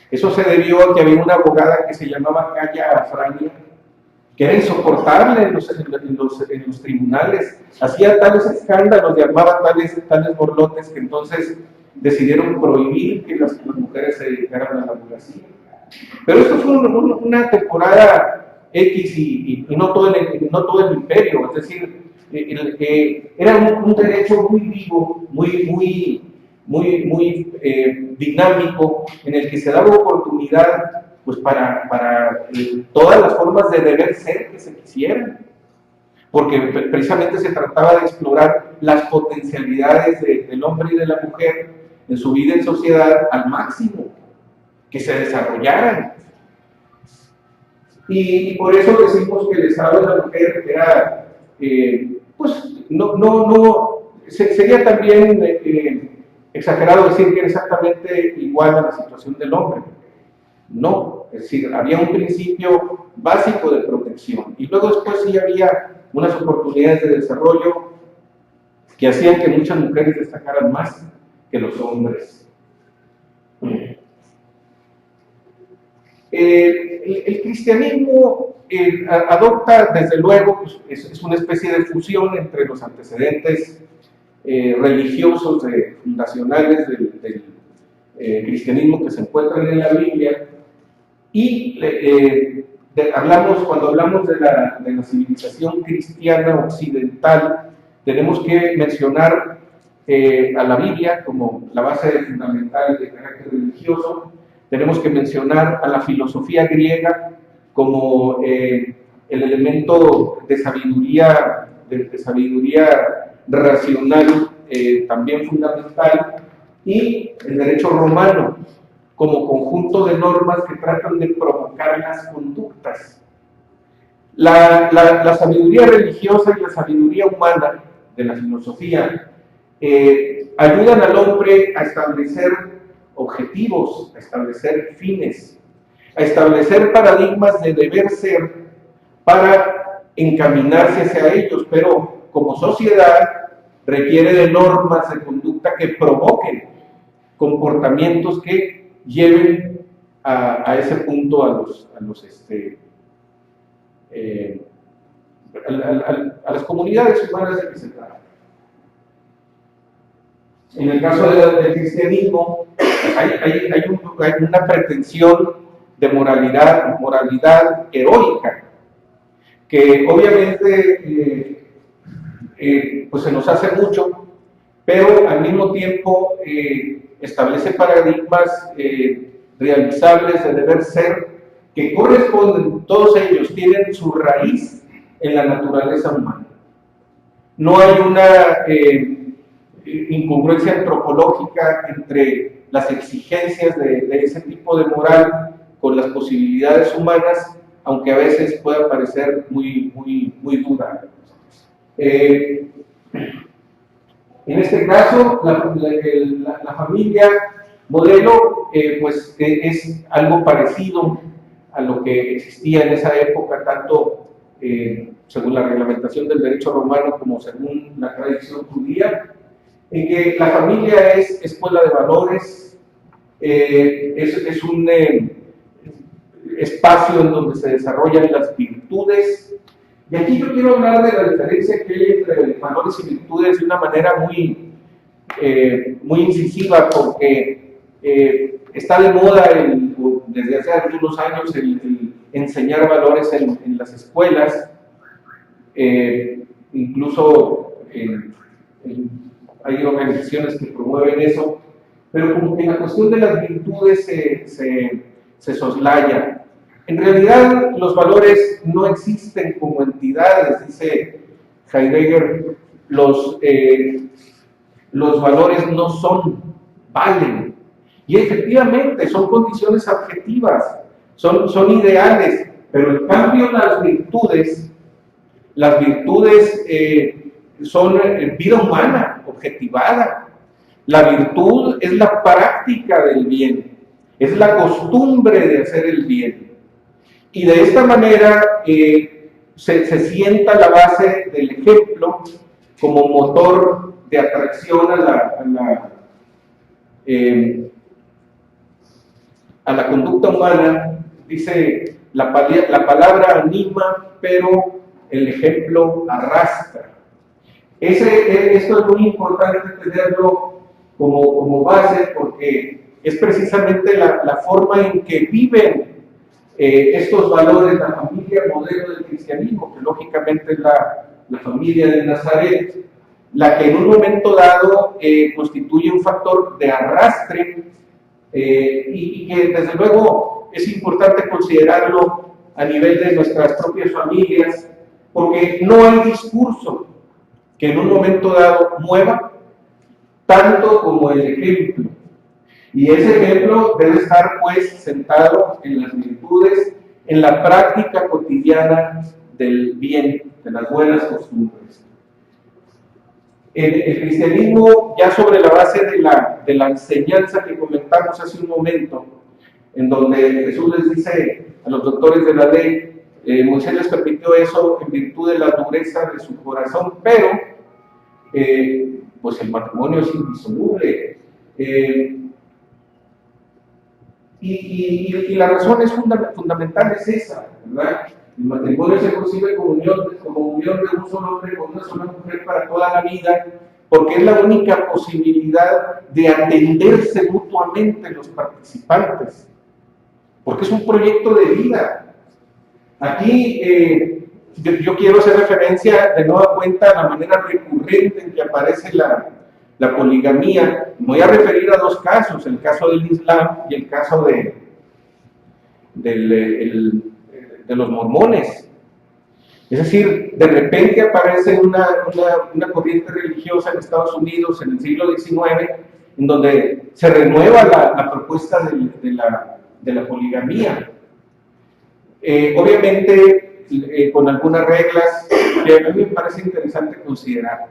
Eso se debió a que había una abogada que se llamaba Calla Afrania, que era insoportable en los tribunales, hacía tales escándalos, llamaba tales borlotes, que entonces decidieron prohibir que las mujeres se dedicaran a la abogacía. Pero esto fue una temporada X y no todo el imperio, es decir, era un derecho muy vivo, muy dinámico, en el que se daba oportunidad pues para todas las formas de deber ser que se quisieran, porque precisamente se trataba de explorar las potencialidades del hombre y de la mujer en su vida en sociedad al máximo, que se desarrollaran. Y por eso decimos que el estado de la mujer era, pues, sería también exagerado decir que era exactamente igual a la situación del hombre. No, es decir, había un principio básico de protección y luego después sí había unas oportunidades de desarrollo que hacían que muchas mujeres destacaran más que los hombres. El cristianismo adopta, desde luego, pues, es una especie de fusión entre los antecedentes religiosos fundacionales del cristianismo que se encuentran en la Biblia y cuando hablamos de la civilización cristiana occidental, tenemos que mencionar a la Biblia como la base fundamental de carácter religioso. Tenemos que mencionar a la filosofía griega como el elemento de sabiduría racional también fundamental, y el derecho romano como conjunto de normas que tratan de provocar las conductas. La sabiduría religiosa y la sabiduría humana de la filosofía ayudan al hombre a establecer objetivos, a establecer fines, a establecer paradigmas de deber ser para encaminarse hacia ellos, pero como sociedad requiere de normas de conducta que provoquen comportamientos que lleven a ese punto a las comunidades humanas de que se trata. En el caso del cristianismo, hay una pretensión de moralidad heroica, que obviamente pues se nos hace mucho, pero al mismo tiempo establece paradigmas realizables de deber ser que corresponden, todos ellos tienen su raíz en la naturaleza humana. No hay una incongruencia antropológica entre las exigencias de ese tipo de moral con las posibilidades humanas, aunque a veces pueda parecer muy dura. En este caso, la familia modelo pues es algo parecido a lo que existía en esa época, tanto según la reglamentación del derecho romano como según la tradición judía, en que la familia es escuela de valores, es un espacio en donde se desarrollan las virtudes. Y aquí yo quiero hablar de la diferencia que hay entre valores y virtudes de una manera muy incisiva, porque está de moda desde hace algunos años el enseñar valores en las escuelas, incluso hay organizaciones que promueven eso, pero como que la cuestión de las virtudes se soslaya. En realidad, los valores no existen como entidades, dice Heidegger. Los valores no valen. Y efectivamente, son condiciones objetivas, son ideales, pero en cambio las virtudes son vida humana, objetivada. La virtud es la práctica del bien, es la costumbre de hacer el bien. Y de esta manera se sienta la base del ejemplo como motor de atracción a la conducta humana. Dice, la palabra anima, pero el ejemplo arrastra. Esto es muy importante tenerlo como base, porque es precisamente la forma en que viven estos valores la familia modelo del cristianismo, que lógicamente es la familia de Nazaret, la que en un momento dado constituye un factor de arrastre, y que desde luego es importante considerarlo a nivel de nuestras propias familias, porque no hay discurso que en un momento dado mueva tanto como el ejemplo. Y ese ejemplo debe estar pues sentado en las virtudes, en la práctica cotidiana del bien, de las buenas costumbres. El cristianismo, ya sobre la base de la enseñanza que comentamos hace un momento, en donde Jesús les dice a los doctores de la ley, Moisés les permitió eso en virtud de la dureza de su corazón, pero pues el matrimonio es indisoluble. Y la razón fundamental es esa, ¿verdad? El matrimonio se concibe como unión de un solo hombre con una sola mujer para toda la vida, porque es la única posibilidad de atenderse mutuamente los participantes, porque es un proyecto de vida. Aquí yo quiero hacer referencia de nueva cuenta a la manera recurrente en que aparece la poligamía. Me voy a referir a dos casos, el caso del Islam y el caso de los mormones. Es decir, de repente aparece una corriente religiosa en Estados Unidos en el siglo XIX, en donde se renueva la propuesta de la poligamía. Obviamente, con algunas reglas que a mí me parece interesante considerar.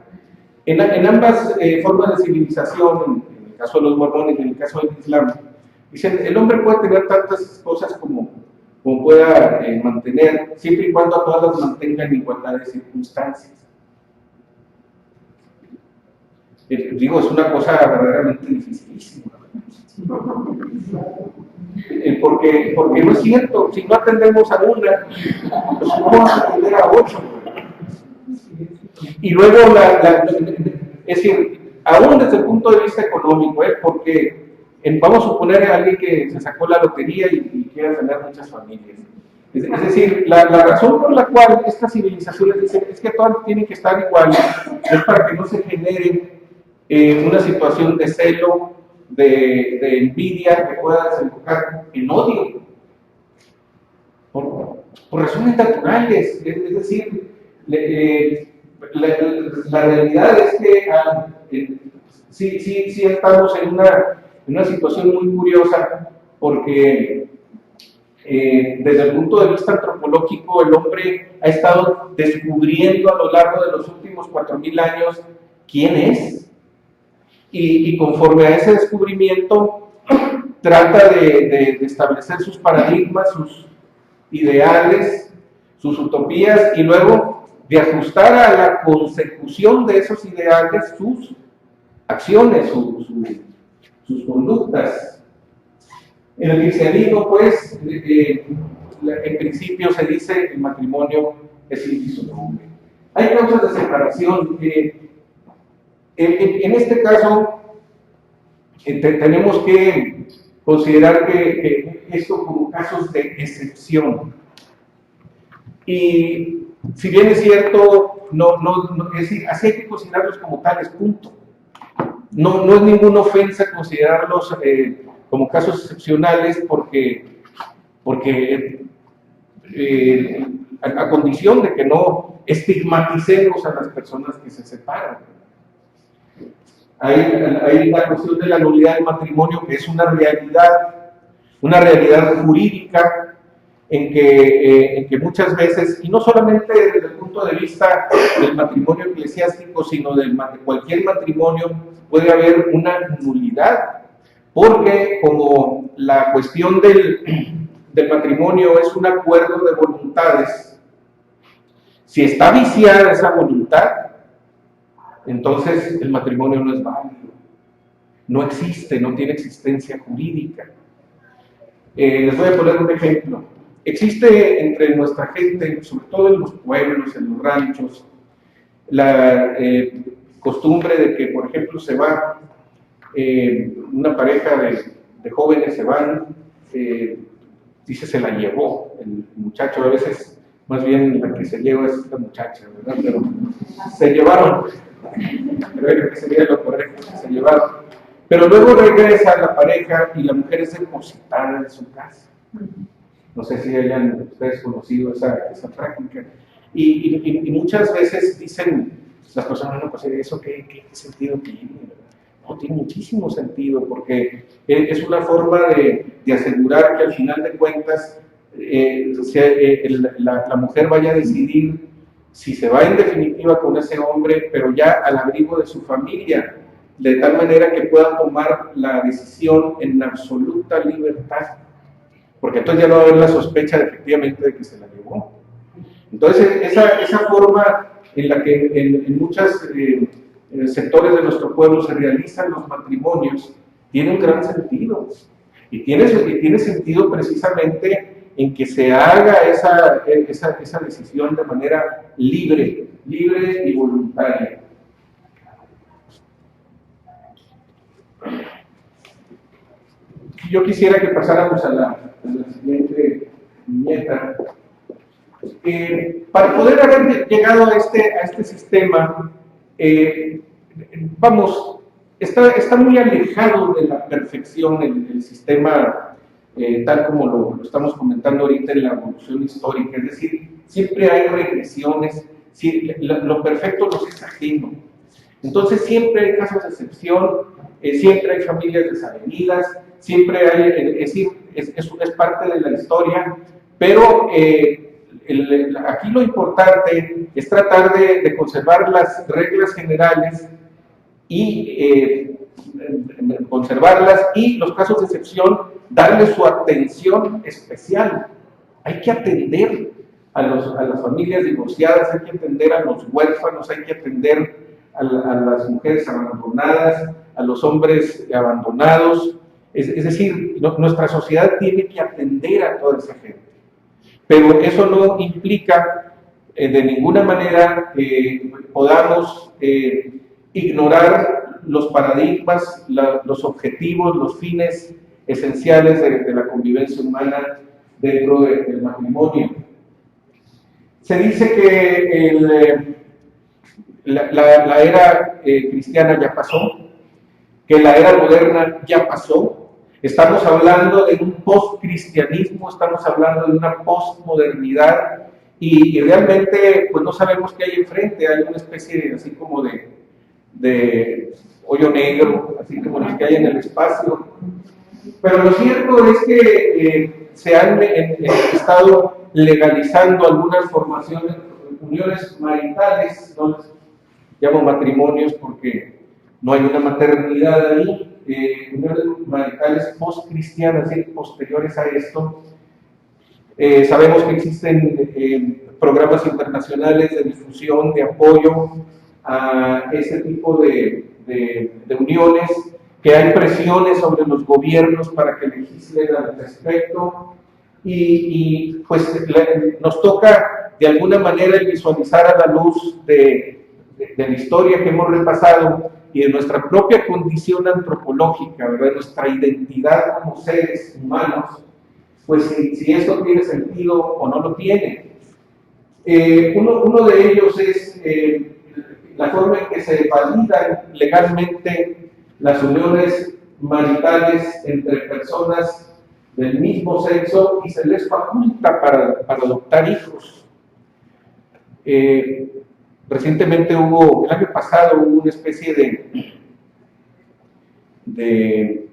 En ambas formas de civilización, en el caso de los mormones y en el caso del Islam, dicen, el hombre puede tener tantas cosas como pueda mantener, siempre y cuando a todas las mantenga en igualdad de circunstancias. Digo, es una cosa verdaderamente dificilísima. Porque no es cierto, si no atendemos a una, pues no vamos a atender a 8. Y luego, es decir, aún desde el punto de vista económico, porque vamos a suponer a alguien que se sacó la lotería y quiere tener muchas familias. Es decir, la razón por la cual estas civilizaciones dicen es que todas tienen que estar iguales es para que no se genere una situación de celo, de envidia que pueda desembocar en odio. Por razones naturales, es decir, la realidad es que sí estamos en una situación muy curiosa, porque desde el punto de vista antropológico, el hombre ha estado descubriendo a lo largo de los últimos 4000 años quién es, y conforme a ese descubrimiento trata de establecer sus paradigmas, sus ideales, sus utopías, y luego de ajustar a la consecución de esos ideales sus acciones, sus conductas. En el cristianismo, pues, en principio se dice el matrimonio es inciso de hombre. Hay causas de separación. En este caso, tenemos que considerar que esto como casos de excepción. Y si bien es cierto, es decir, así hay que considerarlos como tales, punto. No es ninguna ofensa considerarlos como casos excepcionales porque a condición de que no estigmaticemos a las personas que se separan. Hay la cuestión de la nulidad del matrimonio, que es una realidad jurídica en que muchas veces, y no solamente desde el punto de vista del matrimonio eclesiástico, sino de cualquier matrimonio, puede haber una nulidad, porque como la cuestión del matrimonio es un acuerdo de voluntades, si está viciada esa voluntad, entonces el matrimonio no es válido, no existe, no tiene existencia jurídica. Les voy a poner un ejemplo. Existe entre nuestra gente, sobre todo en los pueblos, en los ranchos, la costumbre de que, por ejemplo, se va una pareja de jóvenes, se van, dice se la llevó el muchacho, a veces más bien la que se lleva es la muchacha, ¿verdad? Pero se llevaron, creo que sería lo correcto, se llevaron. Pero luego regresa la pareja y la mujer es depositada en su casa. No sé si hayan ustedes conocido esa práctica. Y muchas veces dicen las personas, no, pues eso qué sentido tiene. No, tiene muchísimo sentido, porque es una forma de asegurar que al final de cuentas la mujer vaya a decidir si se va en definitiva con ese hombre, pero ya al abrigo de su familia, de tal manera que pueda tomar la decisión en absoluta libertad, porque entonces ya no va a haber la sospecha efectivamente de que se la llevó. Entonces esa forma en la que en muchos sectores de nuestro pueblo se realizan los matrimonios tiene un gran sentido, y tiene sentido precisamente en que se haga esa decisión de manera libre y voluntaria. Yo quisiera que pasáramos a la siguiente viñeta. Para poder haber llegado a este sistema, está muy alejado de la perfección el sistema, tal como lo estamos comentando ahorita en la evolución histórica. Es decir, siempre hay regresiones, lo perfecto nos es ajeno. Entonces siempre hay casos de excepción, siempre hay familias desavenidas, siempre hay, es decir, es parte de la historia, pero aquí lo importante es tratar de conservar las reglas generales y conservarlas, y los casos de excepción darle su atención especial. Hay que atender a las familias divorciadas, hay que atender a los huérfanos, hay que atender a las mujeres abandonadas, a los hombres abandonados. Es decir, nuestra sociedad tiene que atender a toda esa gente. Pero eso no implica de ninguna manera que podamos ignorar los paradigmas, los objetivos, los fines esenciales de la convivencia humana dentro del matrimonio. Se dice que la era cristiana ya pasó, que la era moderna ya pasó. Estamos hablando de un post-cristianismo, estamos hablando de una post-modernidad, y realmente pues no sabemos qué hay enfrente. Hay una especie así como de hoyo negro, así como los que hay en el espacio. Pero lo cierto es que se han estado legalizando algunas formaciones, uniones maritales, no les llamo matrimonios porque no hay una maternidad ahí, uniones maritales post-cristianas y posteriores a esto. Sabemos que existen programas internacionales de difusión, de apoyo a ese tipo de uniones, que hay presiones sobre los gobiernos para que legislen al respecto, y pues nos toca de alguna manera visualizar a la luz de la historia que hemos repasado y de nuestra propia condición antropológica, ¿verdad? Nuestra identidad como seres humanos, pues si esto tiene sentido o no lo tiene. Uno de ellos es la forma en que se validan legalmente las uniones maritales entre personas del mismo sexo y se les faculta para adoptar hijos. Recientemente el año pasado hubo una especie de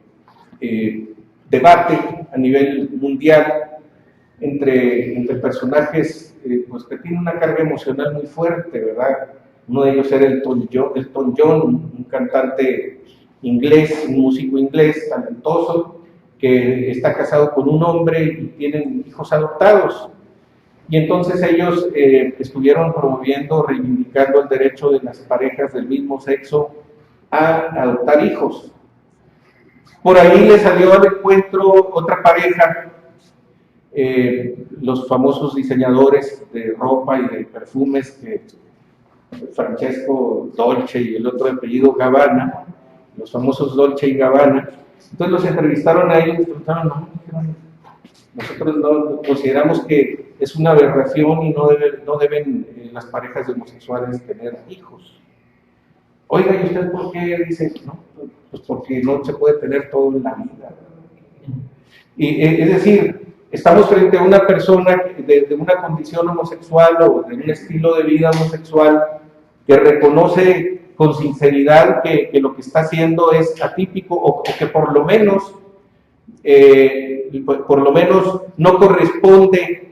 debate a nivel mundial entre personajes pues que tienen una carga emocional muy fuerte, ¿verdad? Uno de ellos era Elton John, un cantante inglés, un músico inglés talentoso, que está casado con un hombre y tienen hijos adoptados. Y entonces ellos estuvieron promoviendo, reivindicando el derecho de las parejas del mismo sexo a adoptar hijos. Por ahí le salió al encuentro otra pareja, los famosos diseñadores de ropa y de perfumes, Francesco Dolce y el otro apellido Gabbana, los famosos Dolce y Gabbana. Entonces los entrevistaron a ellos y preguntaron, nosotros no consideramos que es una aberración y no deben las parejas homosexuales tener hijos. Oiga, ¿y usted por qué dice? No, pues porque no se puede tener todo en la vida. Y, es decir, estamos frente a una persona de una condición homosexual o de un estilo de vida homosexual que reconoce con sinceridad que lo que está haciendo es atípico o que por lo menos no corresponde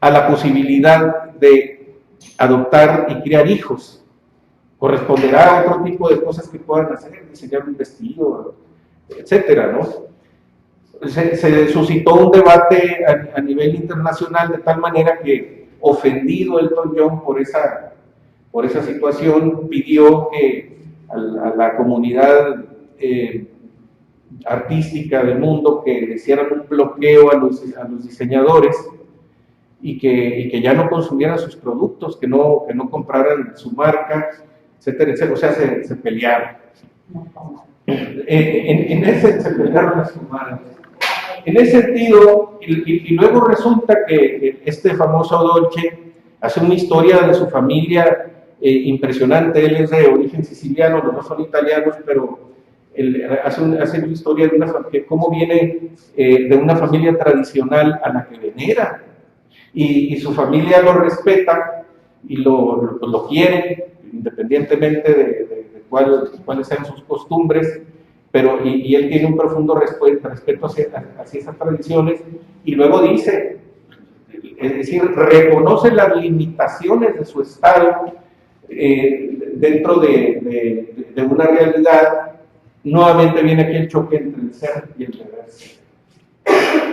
a la posibilidad de adoptar y criar hijos. Corresponderá a otro tipo de cosas que puedan hacer, diseñar un vestido, etcétera, ¿no? Se suscitó un debate a nivel internacional de tal manera que, ofendido Elton John por esa situación, pidió que a la comunidad artística del mundo que le hicieran un bloqueo a los diseñadores y que ya no consumieran sus productos, que no compraran su marca, etcétera, etcétera. O sea, se pelearon. Se pelearon las humanas. En ese sentido, y luego resulta que este famoso Dolce hace una historia de su familia impresionante. Él es de origen siciliano, los dos son italianos, pero él hace una historia de cómo viene de una familia tradicional a la que venera, y su familia lo respeta y lo quiere, independientemente de cuáles sean sus costumbres. Pero, y él tiene un profundo respeto hacia esas tradiciones, y luego dice, es decir, reconoce las limitaciones de su estado dentro de una realidad. Nuevamente viene aquí el choque entre el ser y el deber ser.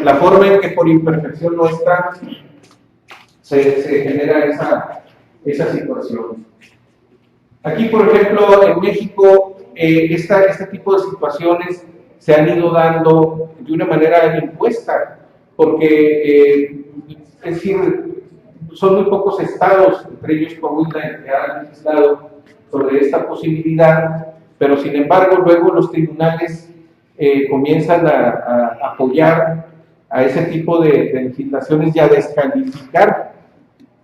La forma en que por imperfección nuestra se genera esa situación. Aquí, por ejemplo, en México, este tipo de situaciones se han ido dando de una manera impuesta, porque, es decir, son muy pocos estados, entre ellos Coahuila, que han legislado sobre esta posibilidad, pero sin embargo luego los tribunales comienzan a apoyar a ese tipo de legislaciones y a descalificar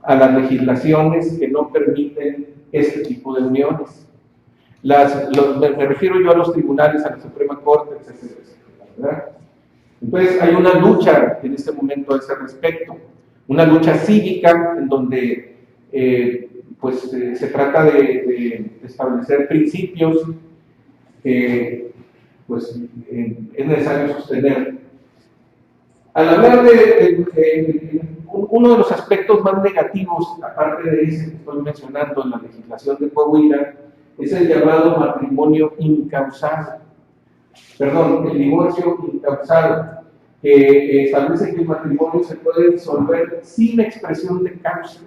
a las legislaciones que no permiten este tipo de uniones. Me refiero yo a los tribunales, a la Suprema Corte, etcétera, ¿verdad? Entonces hay una lucha en este momento a ese respecto, una lucha cívica en donde se trata de establecer principios que es necesario sostener. Al hablar uno de los aspectos más negativos, aparte de ese que estoy mencionando en la legislación de Coahuila, es el llamado matrimonio incausado. Perdón, el divorcio incausado, que establece que el matrimonio se puede disolver sin expresión de causa,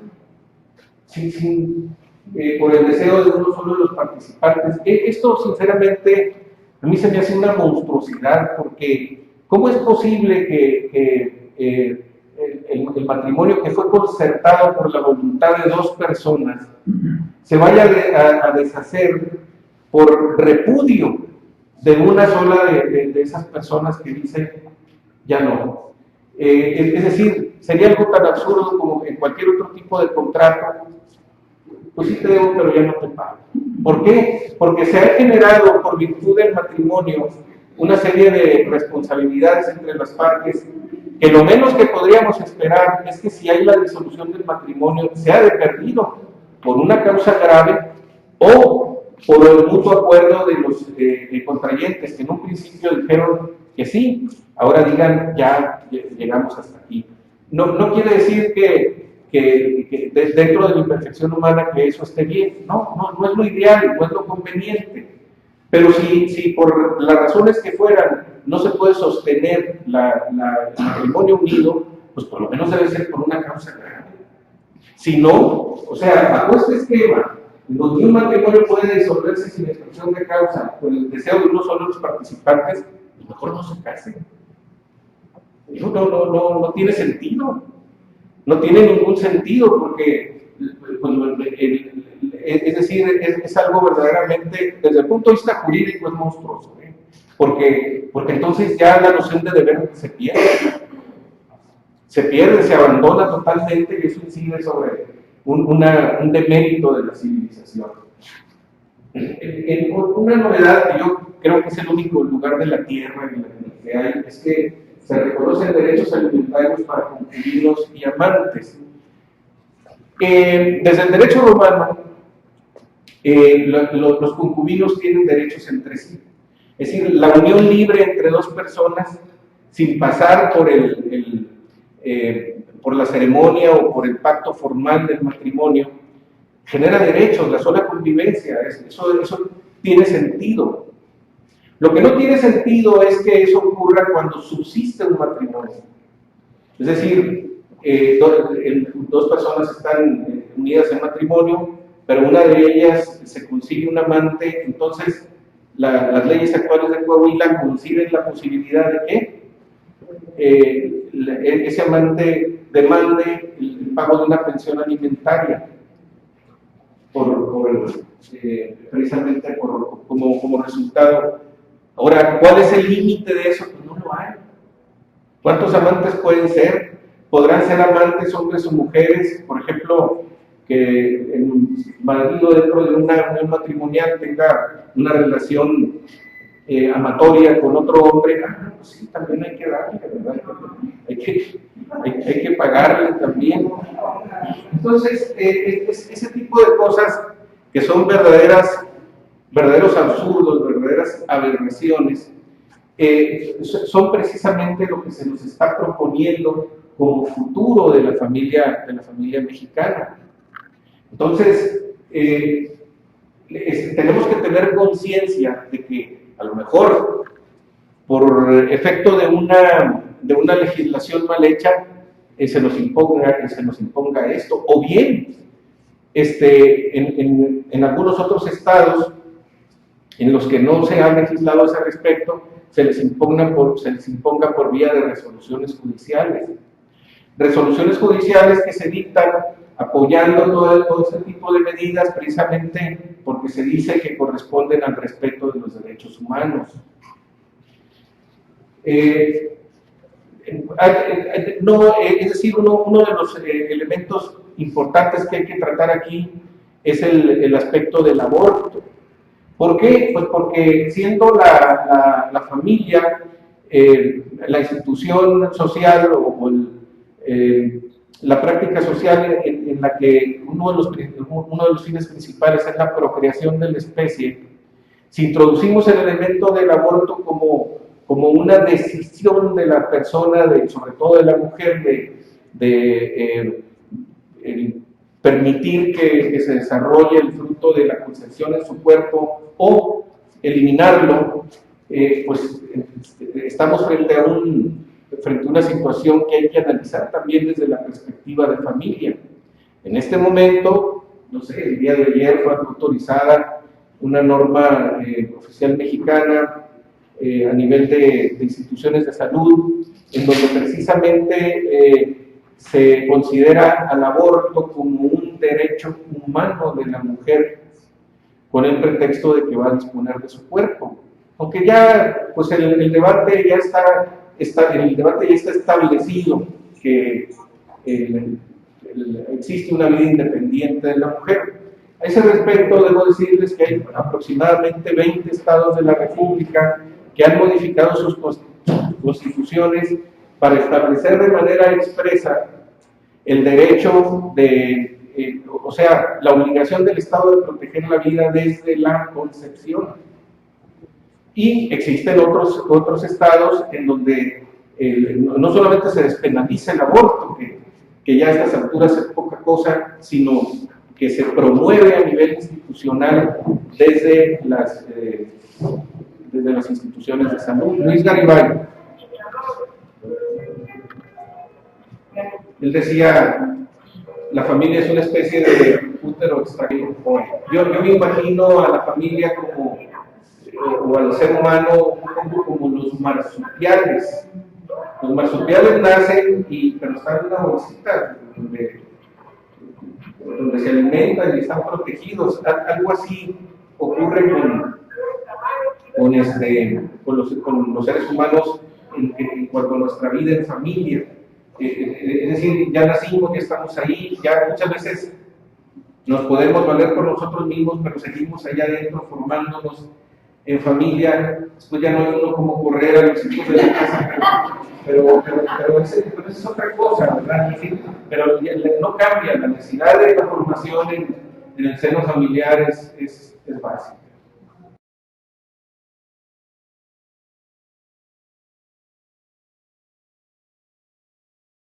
por el deseo de uno solo de los participantes. Esto, sinceramente, a mí se me hace una monstruosidad, porque ¿cómo es posible que el matrimonio que fue concertado por la voluntad de dos personas se vaya a deshacer por repudio de una sola de esas personas que dicen ya no? Es decir, sería algo tan absurdo como en cualquier otro tipo de contrato. Pues sí te debo, pero ya no te pago. ¿Por qué? Porque se ha generado, por virtud del matrimonio, una serie de responsabilidades entre las partes, que lo menos que podríamos esperar es que si hay la disolución del matrimonio, sea de perdido por una causa grave o por el mutuo acuerdo de los contrayentes, que en un principio dijeron que sí, ahora digan ya llegamos hasta aquí. No quiere decir que dentro de la imperfección humana que eso esté bien. No es lo ideal, no es lo conveniente. Pero si por las razones que fueran no se puede sostener el matrimonio unido, pues por lo menos debe ser por una causa grave. Si no, o sea, bajo este esquema, donde un matrimonio puede disolverse sin expresión de causa, por el deseo de uno solo de los participantes, pues mejor no se casen. Eso no tiene sentido. No tiene ningún sentido, porque, pues, es decir, es algo verdaderamente, desde el punto de vista jurídico, es monstruoso, ¿eh? Porque entonces ya la noción de deber se pierde, se abandona totalmente, y eso incide sobre un demérito de la civilización. Una novedad que yo creo que es el único lugar de la tierra en la que hay, es que se reconocen derechos alimentarios para concubinos y amantes. Desde el derecho romano, los concubinos tienen derechos entre sí. Es decir, la unión libre entre dos personas, sin pasar por la ceremonia o por el pacto formal del matrimonio, genera derechos. La sola convivencia, eso tiene sentido. Lo que no tiene sentido es que eso ocurra cuando subsiste un matrimonio. Es decir, dos personas están unidas en matrimonio, pero una de ellas se consigue un amante, entonces las leyes actuales de Coahuila conciben la posibilidad de que ese amante demande el pago de una pensión alimentaria, precisamente como resultado. Ahora, ¿cuál es el límite de eso? Pues no lo hay. ¿Cuántos amantes pueden ser? ¿Podrán ser amantes hombres o mujeres? Por ejemplo, que el marido dentro de una unión matrimonial tenga una relación amatoria con otro hombre. Pues sí, también hay que darle, ¿verdad? Hay que pagarle también. Entonces, ese tipo de cosas que son verdaderos absurdos, verdaderas aberraciones, son precisamente lo que se nos está proponiendo como futuro de la familia mexicana. Entonces, tenemos que tener conciencia de que a lo mejor por efecto de una legislación mal hecha se nos imponga esto, o bien en algunos otros estados en los que no se ha legislado a ese respecto, se les imponga por vía de resoluciones judiciales. Resoluciones judiciales que se dictan apoyando todo ese tipo de medidas, precisamente porque se dice que corresponden al respeto de los derechos humanos. Es decir, uno de los elementos importantes que hay que tratar aquí es el aspecto del aborto. ¿Por qué? Pues porque siendo la familia la institución social o la práctica social en la que uno de los fines principales es la procreación de la especie, si introducimos el elemento del aborto como como una decisión de la persona, sobre todo de la mujer, permitir que se desarrolle el fruto de la concepción en su cuerpo o eliminarlo, pues estamos frente a una situación que hay que analizar también desde la perspectiva de familia. En este momento, no sé, el día de ayer fue autorizada una norma oficial mexicana a nivel de instituciones de salud, en donde precisamente se considera al aborto como un derecho humano de la mujer, con el pretexto de que va a disponer de su cuerpo. Aunque ya, pues el debate ya está establecido, que existe una vida independiente de la mujer. A ese respecto, debo decirles que hay aproximadamente 20 estados de la República que han modificado sus constituciones para establecer de manera expresa el derecho o sea, la obligación del Estado de proteger la vida desde la concepción. Y existen otros estados en donde no solamente se despenaliza el aborto, que ya a estas alturas es poca cosa, sino que se promueve a nivel institucional desde las instituciones de salud. Luis Garibay, él decía, la familia es una especie de útero extraído. Yo me imagino a la familia o al ser humano un poco como los marsupiales. Los marsupiales nacen, pero están en una bolsita donde se alimentan y están protegidos. Algo así ocurre con los seres humanos en cuanto a nuestra vida en familia. Es decir, ya nacimos, ya estamos ahí, ya muchas veces nos podemos valer por nosotros mismos, pero seguimos allá adentro formándonos en familia. Después ya no hay uno como correr a los hijos de la casa, pero esa es otra cosa, ¿verdad? Pero no cambia, la necesidad de la formación en el seno familiar es básica.